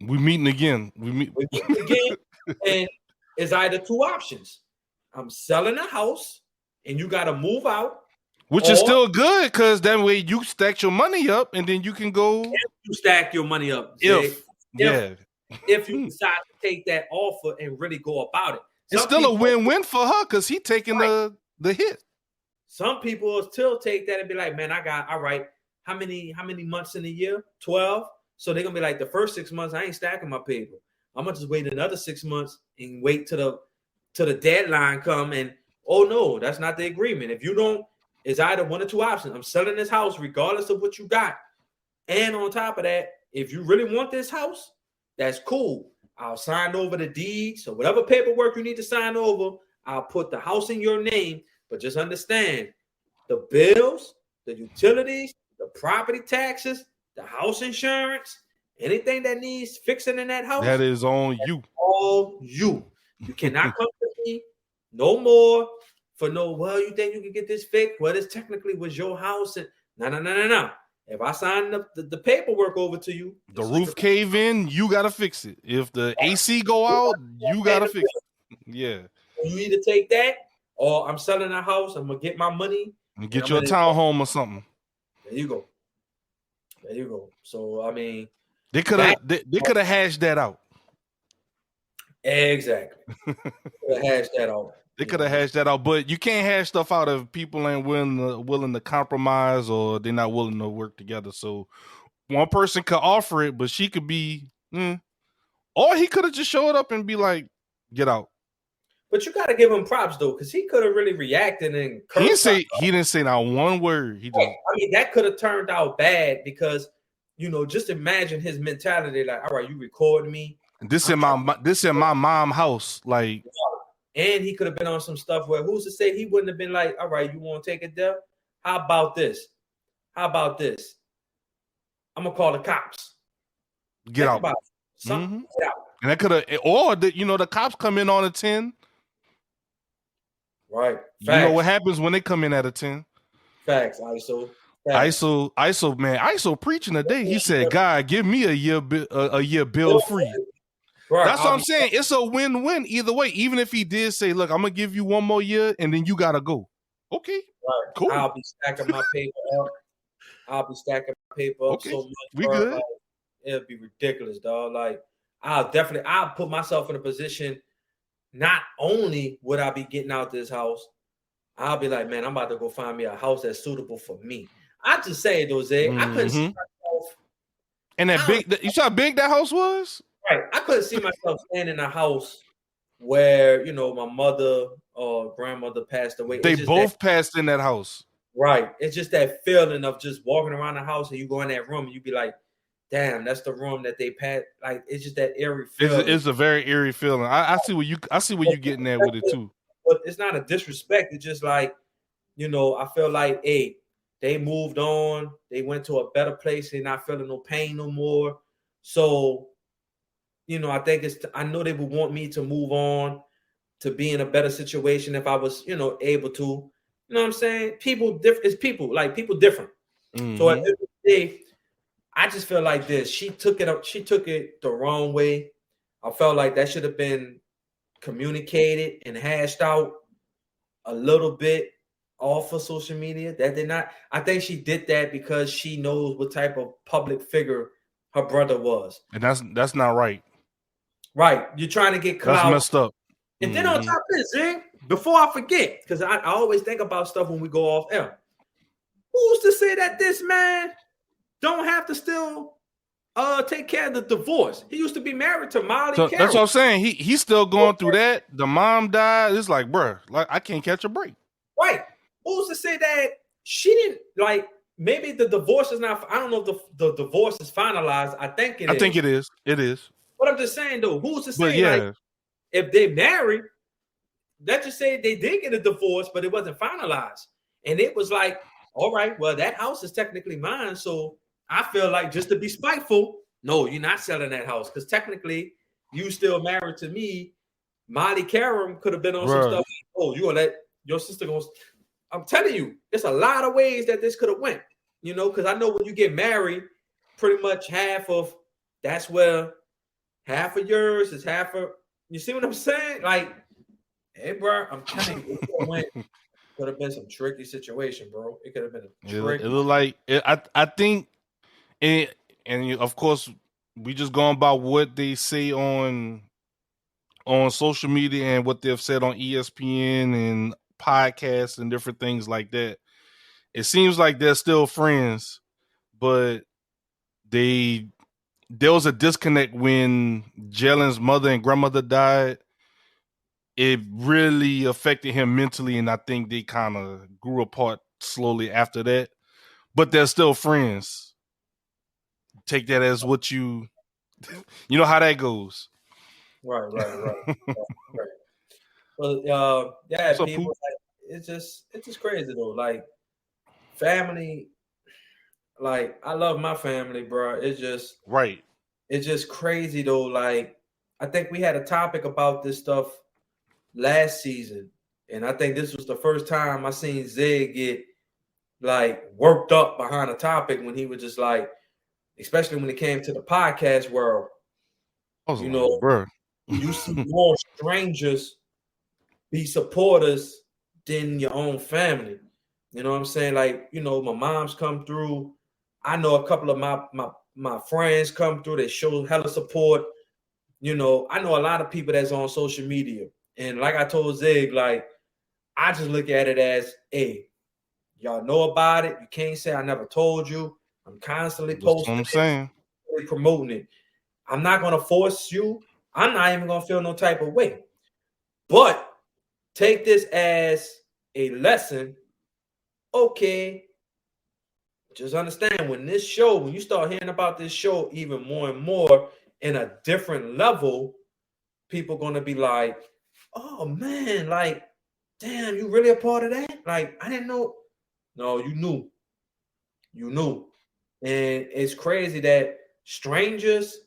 Speaker 1: we meeting again.
Speaker 4: We meet again. And it's either two options. I'm selling a house and you got to move out.
Speaker 1: Which is still good because that way you stack your money up and then you can go.
Speaker 4: If you stack your money up.
Speaker 1: If
Speaker 4: you decide to take that offer and really go about it.
Speaker 1: It's still a win-win for her because he's taking the hit.
Speaker 4: Some people will still take that and be like, man, I got, all right, how many months in a year? 12. So they're going to be like, the first 6 months, I ain't stacking my paper. I'm going to just wait another 6 months and wait till the deadline come. And, oh, no, that's not the agreement. If you don't, it's either one or two options. I'm selling this house regardless of what you got. And on top of that, if you really want this house, that's cool. I'll sign over the deed. So whatever paperwork you need to sign over, I'll put the house in your name. But just understand the bills, the utilities, the property taxes, the house insurance, anything that needs fixing in that house.
Speaker 1: That is on you.
Speaker 4: All you. You cannot come to me no more for well, you think you can get this fixed? Well, this technically was your house. And no. If I sign the paperwork over to you,
Speaker 1: the roof cave in, you got to fix it. If the AC go out, you got to fix it. Yeah.
Speaker 4: You either take that or I'm selling a house. I'm going to get my money.
Speaker 1: And get you a townhome or something.
Speaker 4: There you go. So, I mean.
Speaker 1: They could have hashed that out.
Speaker 4: Exactly. Hashed that out.
Speaker 1: They could have hashed that out, but you can't hash stuff out if people ain't willing to compromise or they're not willing to work together. So one person could offer it, but she could be, or he could have just showed up and be like, "Get out."
Speaker 4: But you got to give him props though, because he could have really reacted and
Speaker 1: he didn't say not one word. He just,
Speaker 4: I mean, that could have turned out bad because just imagine his mentality. Like, all right, you recording me.
Speaker 1: This in my mom house, like.
Speaker 4: And he could have been on some stuff where who's to say he wouldn't have been like, all right, you want to take it there? How about this? I'm going to call the cops.
Speaker 1: Get out.
Speaker 4: Get out.
Speaker 1: And that could have, or the cops come in on a 10.
Speaker 4: Right.
Speaker 1: Facts. You know what happens when they come in at a 10?
Speaker 4: Facts, ISO.
Speaker 1: Man, ISO preaching today. He said, God, give me a year bill free. Right. That's what I'm saying. It's a win-win either way. Even if he did say, look, I'm going to give you one more year and then you got to go. Okay.
Speaker 4: Right. Cool. I'll be stacking my paper up.
Speaker 1: Okay.
Speaker 4: So much.
Speaker 1: We good.
Speaker 4: Like, it'll be ridiculous, dog. Like, I'll put myself in a position, not only would I be getting out this house, I'll be like, man, I'm about to go find me a house that's suitable for me. I just say it, Jose. I couldn't see myself.
Speaker 1: And you saw how big that house was?
Speaker 4: Right. I couldn't see myself staying in a house where, my mother or grandmother passed away.
Speaker 1: They both passed in that house.
Speaker 4: Right. It's just that feeling of just walking around the house and you go in that room and you be like, damn, that's the room that they passed. Like, it's just that eerie feeling.
Speaker 1: It's a very eerie feeling. I see what you're getting at with it too.
Speaker 4: But it's not a disrespect. It's just like, I feel like, hey, they moved on. They went to a better place. They're not feeling no pain no more. So, I think I know they would want me to move on, to be in a better situation if I was, able to. You know what I'm saying? People different. It's people different. Mm-hmm. So at the end of the day, I just feel like this. She took it the wrong way. I felt like that should have been communicated and hashed out a little bit off of social media. That did not. I think she did that because she knows what type of public figure her brother was.
Speaker 1: And that's not right.
Speaker 4: Right. You're trying to get clout.
Speaker 1: That's messed up.
Speaker 4: And then on top of this, before I forget, because I always think about stuff when we go off air. Who's to say that this man don't have to still take care of the divorce. He used to be married to Molly
Speaker 1: So
Speaker 4: Carroll.
Speaker 1: that's what I'm saying. He's still going through that. The mom died. It's like, bruh, like I can't catch a break.
Speaker 4: Right. Who's to say that she didn't like? Maybe the divorce is not. I don't know if the divorce is finalized. I think it is.
Speaker 1: I think it is. It is.
Speaker 4: But I'm just saying though, who's to
Speaker 1: But
Speaker 4: say
Speaker 1: yeah,
Speaker 4: like if they married, let's just say they did get a divorce, but it wasn't finalized, and it was like, all right, well that house is technically mine, so I feel like just to be spiteful, no, you're not selling that house because technically you still married to me. Molly Karam could have been on some
Speaker 1: Bruh.
Speaker 4: stuff. Oh, you gonna let your sister go? I'm telling you, there's a lot of ways that this could have went. You know, because I know when you get married, pretty much half of that's where half of yours is half of. You see what I'm saying? Like, hey, bro, I'm telling you, it could have been some tricky situation, bro. It could have been a tricky.
Speaker 1: it look like it, I think it, and of course we just going by what they say on social media and what they've said on ESPN and podcasts and different things like that. It seems like they're still friends, but there was a disconnect when Jalen's mother and grandmother died. It really affected him mentally, and I think they kind of grew apart slowly after that. But they're still friends. Take that as what you know how that goes.
Speaker 4: Right. Well, yeah,
Speaker 1: What's up,
Speaker 4: people.
Speaker 1: Pooh?
Speaker 4: Like, it's just crazy though. Like, family. Like, I love my family, bro. It's just crazy though. Like, I think we had a topic about this stuff last season, and I think this was the first time I seen Zig get like worked up behind a topic when he was just like, especially when it came to the podcast world. You know,
Speaker 1: bro,
Speaker 4: you see more strangers be supporters than your own family. You know what I'm saying? Like, you know, my mom's come through. I know a couple of my friends come through. They show hella support. You know, I know a lot of people that's on social media. And like I told Zig, like, I just look at it as, hey, y'all know about it. You can't say I never told you. I'm constantly posting
Speaker 1: what I'm saying.
Speaker 4: promoting it. I'm not going to force you. I'm not even going to feel no type of way. But take this as a lesson. Okay, just understand when you start hearing about this show even more and more in a different level, people going to be like, oh man, like, damn, you really a part of that? Like, I didn't know. No, you knew. And it's crazy that strangers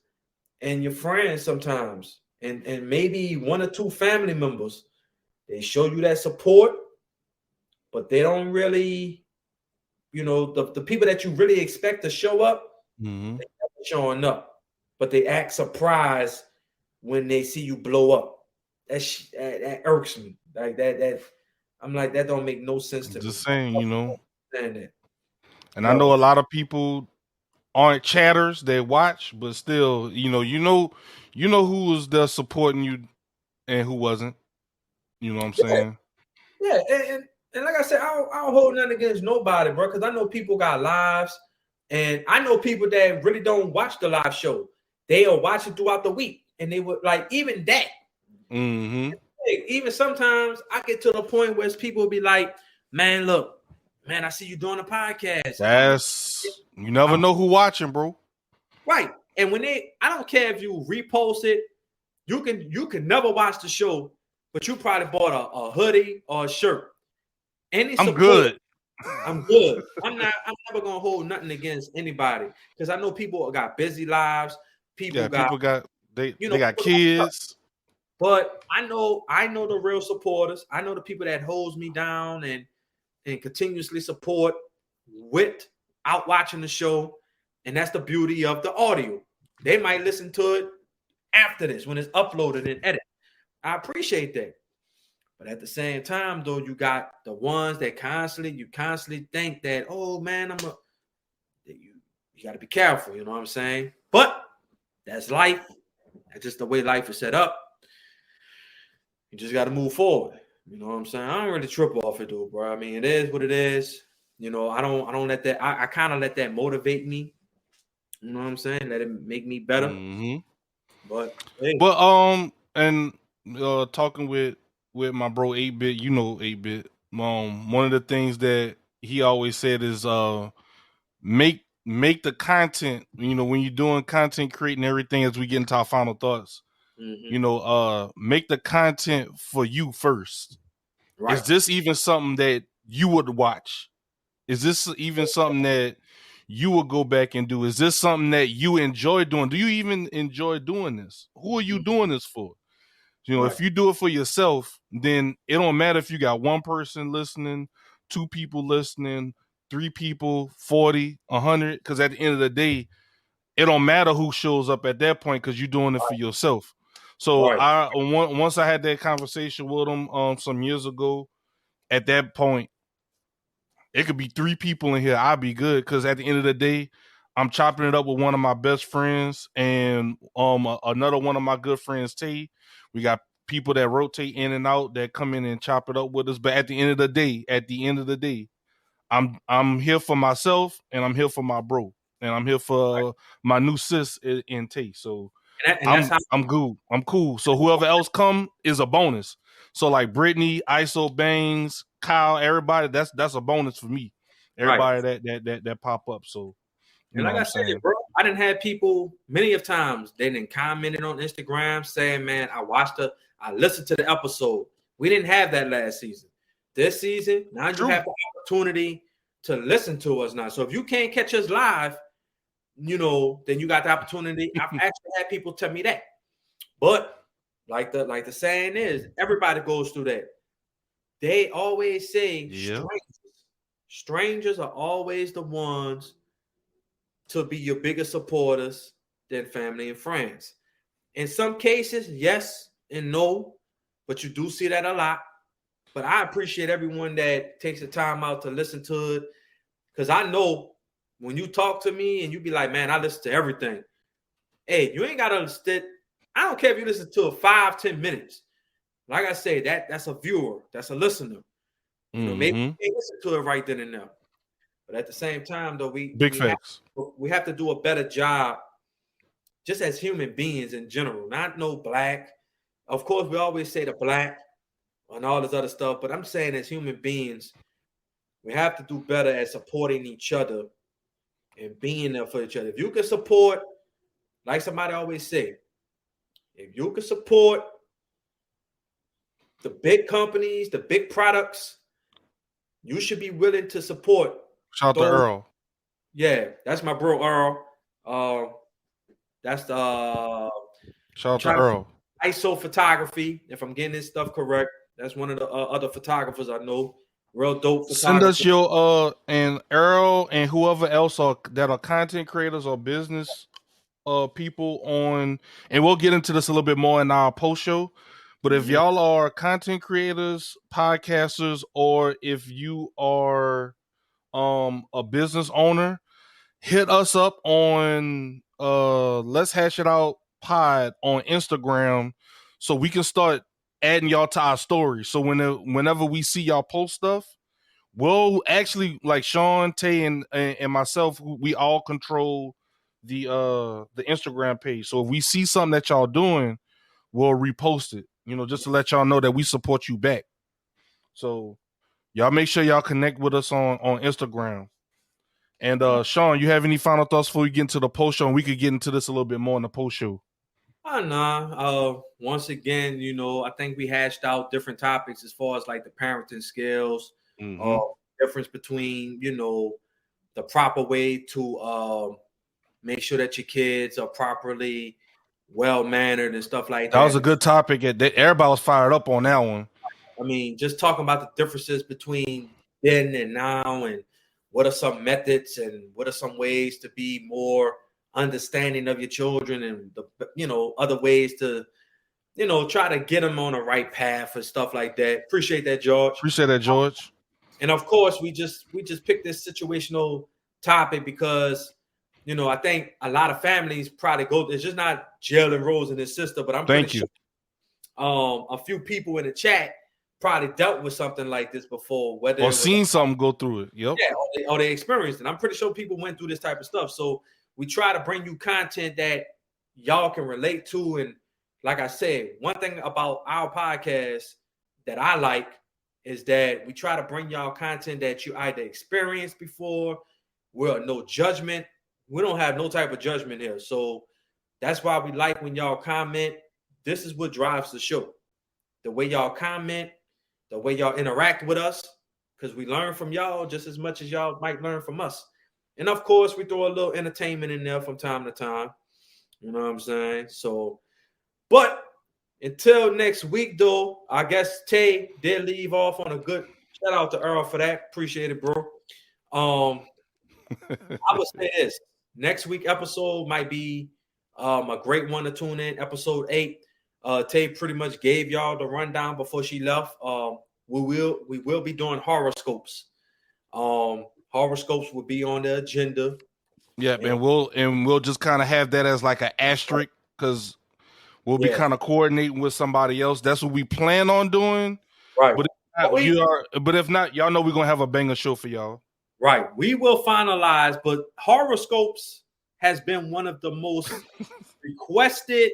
Speaker 4: and your friends sometimes, and maybe one or two family members, they show you that support, but they don't really, you know, the people that you really expect to show up, they never showing up, but they act surprised when they see you blow up. That irks me. Like that I'm like, that don't make no sense to me.
Speaker 1: Just saying, you know.
Speaker 4: That.
Speaker 1: And I know a lot of people aren't chatters, they watch, but still, you know who was there supporting you and who wasn't. You know what I'm saying?
Speaker 4: Yeah, and like I said, I don't hold nothing against nobody, bro, because I know people got lives, and I know people that really don't watch the live show. They'll watch it throughout the week, and they would like even that.
Speaker 1: Mm-hmm.
Speaker 4: Even sometimes I get to the point where people be like, "Man, look, man, I see you doing a podcast."
Speaker 1: You never know who watching, bro.
Speaker 4: Right, and when I don't care if you repost it, you can never watch the show, but you probably bought a hoodie or a shirt.
Speaker 1: I'm good.
Speaker 4: I'm good. I'm never gonna hold nothing against anybody because I know people got busy lives. People got
Speaker 1: kids.
Speaker 4: But I know the real supporters. I know the people that holds me down and continuously support without watching the show. And that's the beauty of the audio. They might listen to it after this when it's uploaded and edited. I appreciate that. But at the same time, though, you got the ones that constantly think that, oh man, you got to be careful. You know what I'm saying? But that's life. That's just the way life is set up. You just got to move forward. You know what I'm saying? I don't really trip off it, though, bro. I mean, it is what it is. You know, I don't let that. I kind of let that motivate me. You know what I'm saying? Let it make me better.
Speaker 1: Mm-hmm.
Speaker 4: But hey,
Speaker 1: But and talking with my bro 8-Bit, you know 8-Bit. One of the things that he always said is make the content, you know, when you're doing content creating everything as we get into our final thoughts,
Speaker 4: mhm,
Speaker 1: you know, make the content for you first. Is
Speaker 4: right.
Speaker 1: this even something that you would watch? Is this even something that you would go back and do? Is this something that you enjoy doing? Do you even enjoy doing this? Who are you
Speaker 4: Mhm,
Speaker 1: doing this for? You know,
Speaker 4: right.
Speaker 1: if you do it for yourself, then it don't matter if you got one person listening, two people listening, three people, 40, 100, because at the end of the day, it don't matter who shows up at that point because you're doing it for yourself. So
Speaker 4: Right.
Speaker 1: once I had that conversation with him some years ago, at that point, it could be three people in here. I'll be good because at the end of the day, I'm chopping it up with one of my best friends and another one of my good friends, Tay. We got people that rotate in and out that come in and chop it up with us. But at the end of the day, I'm here for myself and I'm here for my bro and I'm here for my new sis in Tay. So
Speaker 4: And that's how
Speaker 1: I'm good. I'm cool. So whoever else come is a bonus. So like Brittany, ISO Bangs, Kyle, everybody, that's a bonus for me.
Speaker 4: right.
Speaker 1: Everybody that pop up. So you
Speaker 4: And
Speaker 1: know
Speaker 4: like
Speaker 1: what
Speaker 4: I
Speaker 1: I'm
Speaker 4: said,
Speaker 1: saying?
Speaker 4: bro, I didn't have people many of times they didn't commented on Instagram saying, "Man, I listened to the episode." We didn't have that last season. This season, now you
Speaker 1: True.
Speaker 4: have the opportunity to listen to us now. So if you can't catch us live, you know, then you got the opportunity. I've actually had people tell me that. But like the saying is, everybody goes through that. They always say
Speaker 1: Yeah.
Speaker 4: strangers are always the ones to be your biggest supporters than family and friends. In some cases, yes and no, but you do see that a lot. But I appreciate everyone that takes the time out to listen to it because I know when you talk to me and you be like, man, I listen to everything. Hey, you ain't got to sit. I don't care if you listen to it 5-10 minutes. Like I say, that's a viewer, that's a listener. You know, maybe
Speaker 1: Mm-hmm.
Speaker 4: you can't listen to it right then and there. But at the same time, though,
Speaker 1: Big facts.
Speaker 4: we have to do a better job just as human beings in general, not no black. Of course, we always say the black and all this other stuff, but I'm saying as human beings, we have to do better at supporting each other and being there for each other. If you can support, like somebody always say, if you can support the big companies, the big products, you should be willing to support
Speaker 1: Shout out to
Speaker 4: those.
Speaker 1: Earl.
Speaker 4: Yeah, that's my bro Earl. That's the
Speaker 1: Shout out to
Speaker 4: trying to
Speaker 1: Earl.
Speaker 4: ISO photography. If I'm getting this stuff correct, that's one of the other photographers I know. Real dope
Speaker 1: Send us
Speaker 4: photographer.
Speaker 1: your and Earl and whoever else that are content creators or business people on, and we'll get into this a little bit more in our post show. But if
Speaker 4: Mhm.
Speaker 1: y'all are content creators, podcasters, or if you are a business owner, hit us up on Let's Hash It Out Pod on Instagram so we can start adding y'all to our story. So whenever we see y'all post stuff, we'll actually, like Sean, Tay, and myself, we all control the Instagram page. So if we see something that y'all doing, we'll repost it. You know, just to let y'all know that we support you back. So y'all make sure y'all connect with us on Instagram. And Sean, you have any final thoughts before we get into the post show? And we could get into this a little bit more in the post show.
Speaker 4: Once again, you know, I think we hashed out different topics as far as like the parenting skills,
Speaker 1: Mm-hmm.
Speaker 4: difference between, you know, the proper way to make sure that your kids are properly well mannered and stuff like
Speaker 1: That was
Speaker 4: that.
Speaker 1: a good topic. Everybody was fired up on that one.
Speaker 4: I mean, just talking about the differences between then and now, and what are some methods and what are some ways to be more understanding of your children, and the other ways to try to get them on the right path and stuff like that. Appreciate that, George.
Speaker 1: Appreciate that, George.
Speaker 4: And of course, we just picked this situational topic because I think a lot of families probably go. It's just not Jalen Rose and his sister, but I'm
Speaker 1: Thank
Speaker 4: pretty
Speaker 1: you.
Speaker 4: sure a few people in the chat probably dealt with something like this before, whether
Speaker 1: Or seen something go through it. Yep.
Speaker 4: yeah, or they experienced it. I'm pretty sure people went through this type of stuff. So we try to bring you content that y'all can relate to. And like I said, one thing about our podcast that I like is that we try to bring y'all content that you either experienced before. We're no judgment. We don't have no type of judgment here. So that's why we like when y'all comment. This is what drives the show. The way y'all comment, the way y'all interact with us, because we learn from y'all just as much as y'all might learn from us. And of course, we throw a little entertainment in there from time to time. You know what I'm saying? So, but until next week, though, I guess Tay did leave off on a good shout out to Earl for that. Appreciate it, bro. I would say this next week episode might be a great one to tune in. Episode 8. Tay pretty much gave y'all the rundown before she left. We will be doing horoscopes. Horoscopes will be on the agenda.
Speaker 1: Yeah, and we'll just kind of have that as like an asterisk because we'll be kind of coordinating with somebody else. That's what we plan on doing.
Speaker 4: Right.
Speaker 1: But if not, y'all know we're gonna have a banger show for y'all.
Speaker 4: Right. We will finalize, but horoscopes has been one of the most requested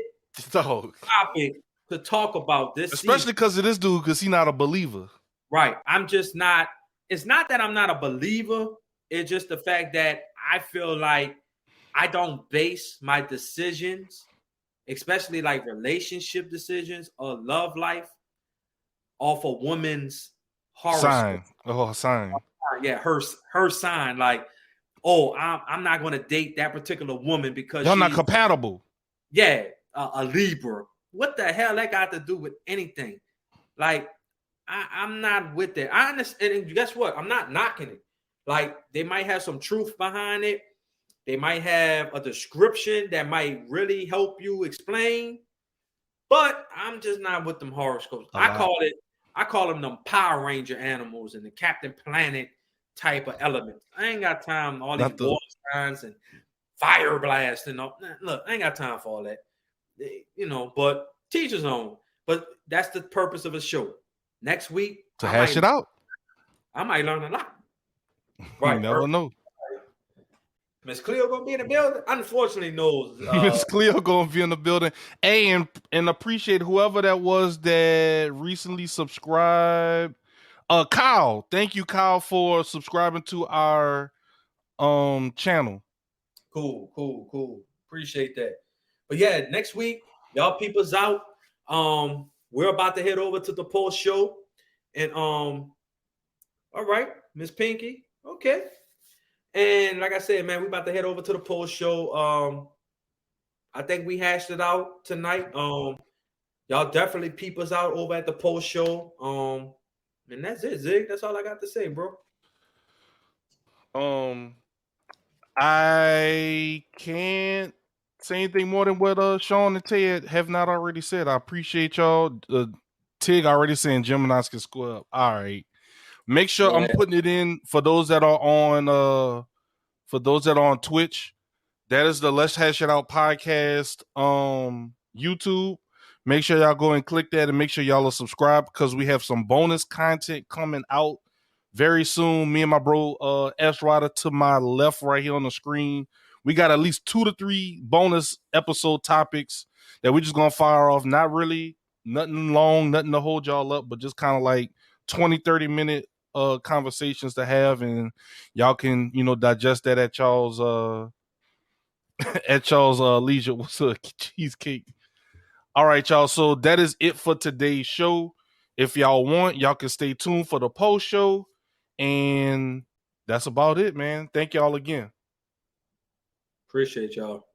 Speaker 4: topic to talk about this,
Speaker 1: especially because of this dude, because he's not a believer.
Speaker 4: Right. I'm just not. It's not that I'm not a believer. It's just the fact that I feel like I don't base my decisions, especially like relationship decisions or love life, off a woman's horoscope.
Speaker 1: Sign. Oh, sign.
Speaker 4: Yeah, her sign. Like, oh, I'm not going to date that particular woman because
Speaker 1: y'all not compatible.
Speaker 4: Yeah, a Libra. What the hell that got to do with anything? Like, I'm not with it. I understand. And guess what? I'm not knocking it. Like, they might have some truth behind it. They might have a description that might really help you explain. But I'm just not with them horoscopes. I call them Power Ranger animals and the Captain Planet type of elements. I ain't got time all these water signs and fire blast and all. Look, I ain't got time for all that. You know, but teachers own. But that's the purpose of a show. Next week
Speaker 1: to hash it out.
Speaker 4: I might learn a lot. Right.
Speaker 1: You never know.
Speaker 4: Miss Cleo gonna be in the building? Unfortunately, no.
Speaker 1: Miss Cleo gonna be in the building. Hey, and appreciate whoever that was that recently subscribed. Kyle, thank you, Kyle, for subscribing to our channel.
Speaker 4: Cool. Appreciate that. But yeah, next week, y'all people's out. We're about to head over to the post show. And all right, Miss Pinky. Okay. And like I said, man, we're about to head over to the post show. I think we hashed it out tonight. Y'all definitely peep us out over at the post show. And that's it, Zig. That's all I got to say, bro.
Speaker 1: I can't say anything more than what Sean and Ted have not already said. I appreciate y'all. Tig already saying Geminis can square up. All right. Make sure I'm putting it in for those that are on Twitch. That is the Let's Hash It Out podcast YouTube. Make sure y'all go and click that and make sure y'all are subscribed because we have some bonus content coming out very soon. Me and my bro S Rider to my left right here on the screen. We got at least 2 to 3 bonus episode topics that we're just gonna fire off. Not really nothing long, nothing to hold y'all up, but just kind of like 20-30 minute conversations to have, and y'all can digest that at y'all's leisure. What's up, cheesecake? All right, y'all. So that is it for today's show. If y'all want, y'all can stay tuned for the post show, and that's about it, man. Thank y'all again.
Speaker 4: Appreciate y'all.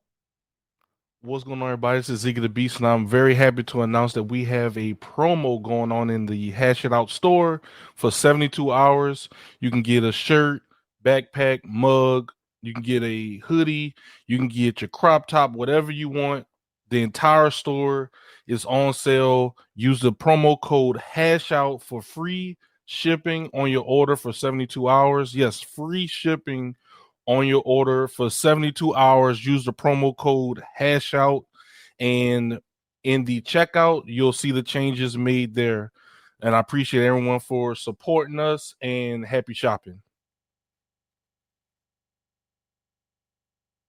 Speaker 1: What's going on, everybody? This is Ziggy the Beast, and I'm very happy to announce that we have a promo going on in the Hash It Out store for 72 hours. You can get a shirt, backpack, mug. You can get a hoodie. You can get your crop top, whatever you want. The entire store is on sale. Use the promo code HashOut for free shipping on your order for 72 hours. Yes, free shipping on your order for 72 hours. Use the promo code HashOut, and in the checkout, you'll see the changes made there. And I appreciate everyone for supporting us, and happy shopping.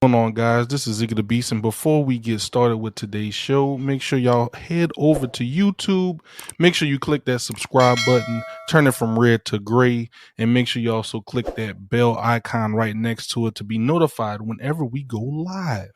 Speaker 1: Going on, guys? This is Ziggy the Beast, and before we get started with today's show, make sure y'all head over to YouTube. Make sure you click that subscribe button, turn it from red to gray, and make sure you also click that bell icon right next to it to be notified whenever we go live.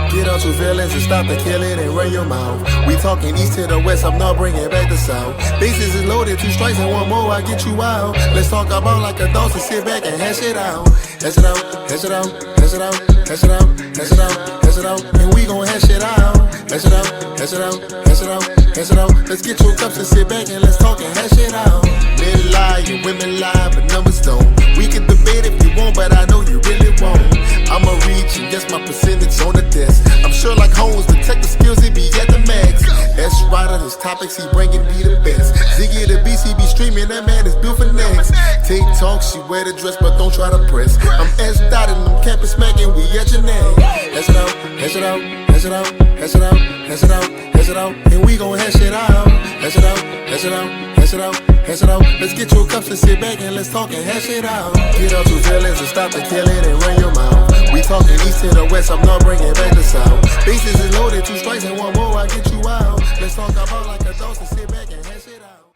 Speaker 3: Get out your feelings and stop the killing and run your mouth. We talking east to the west, I'm not bringing back the south. Bases is loaded, 2 strikes and 1 more, I get you out. Let's talk about like adults and sit back and hash it out. Hash it out, hash it out, hash it out, hash it out, hash it out, hash it out, and we gon' hash it out. Hash it out, hash it out, hash it out, hash it out. Let's get your cups and sit back and let's talk and hash it out. Men lie and women lie, but numbers don't. We can debate if you want, but I know you really won't. I'ma reach and guess my percentage on the desk. I'm sure like Holmes, detective skills, he be at the max. S Rider, his topics, he bringing me the best. Ziggy the Beast, he be streaming, that man is built for next. Tay Talks, she wear the dress, but don't try to press. I'm S dotted, I'm camping smacking, we at your neck. Hash it out, hash it out, hash it out, hash it out, hash it out, hash it out, and we gon' hash it out. Hash it out, hash it out, hash it out, hash it out. Let's get your cups and sit back and let's talk and hash it out. Get out your feelings and stop the killing and run your mouth. We talking east to the west, I'm not bringing back the south. Bases is loaded, 2 strikes and 1 more, I get you out. Let's talk about like adults and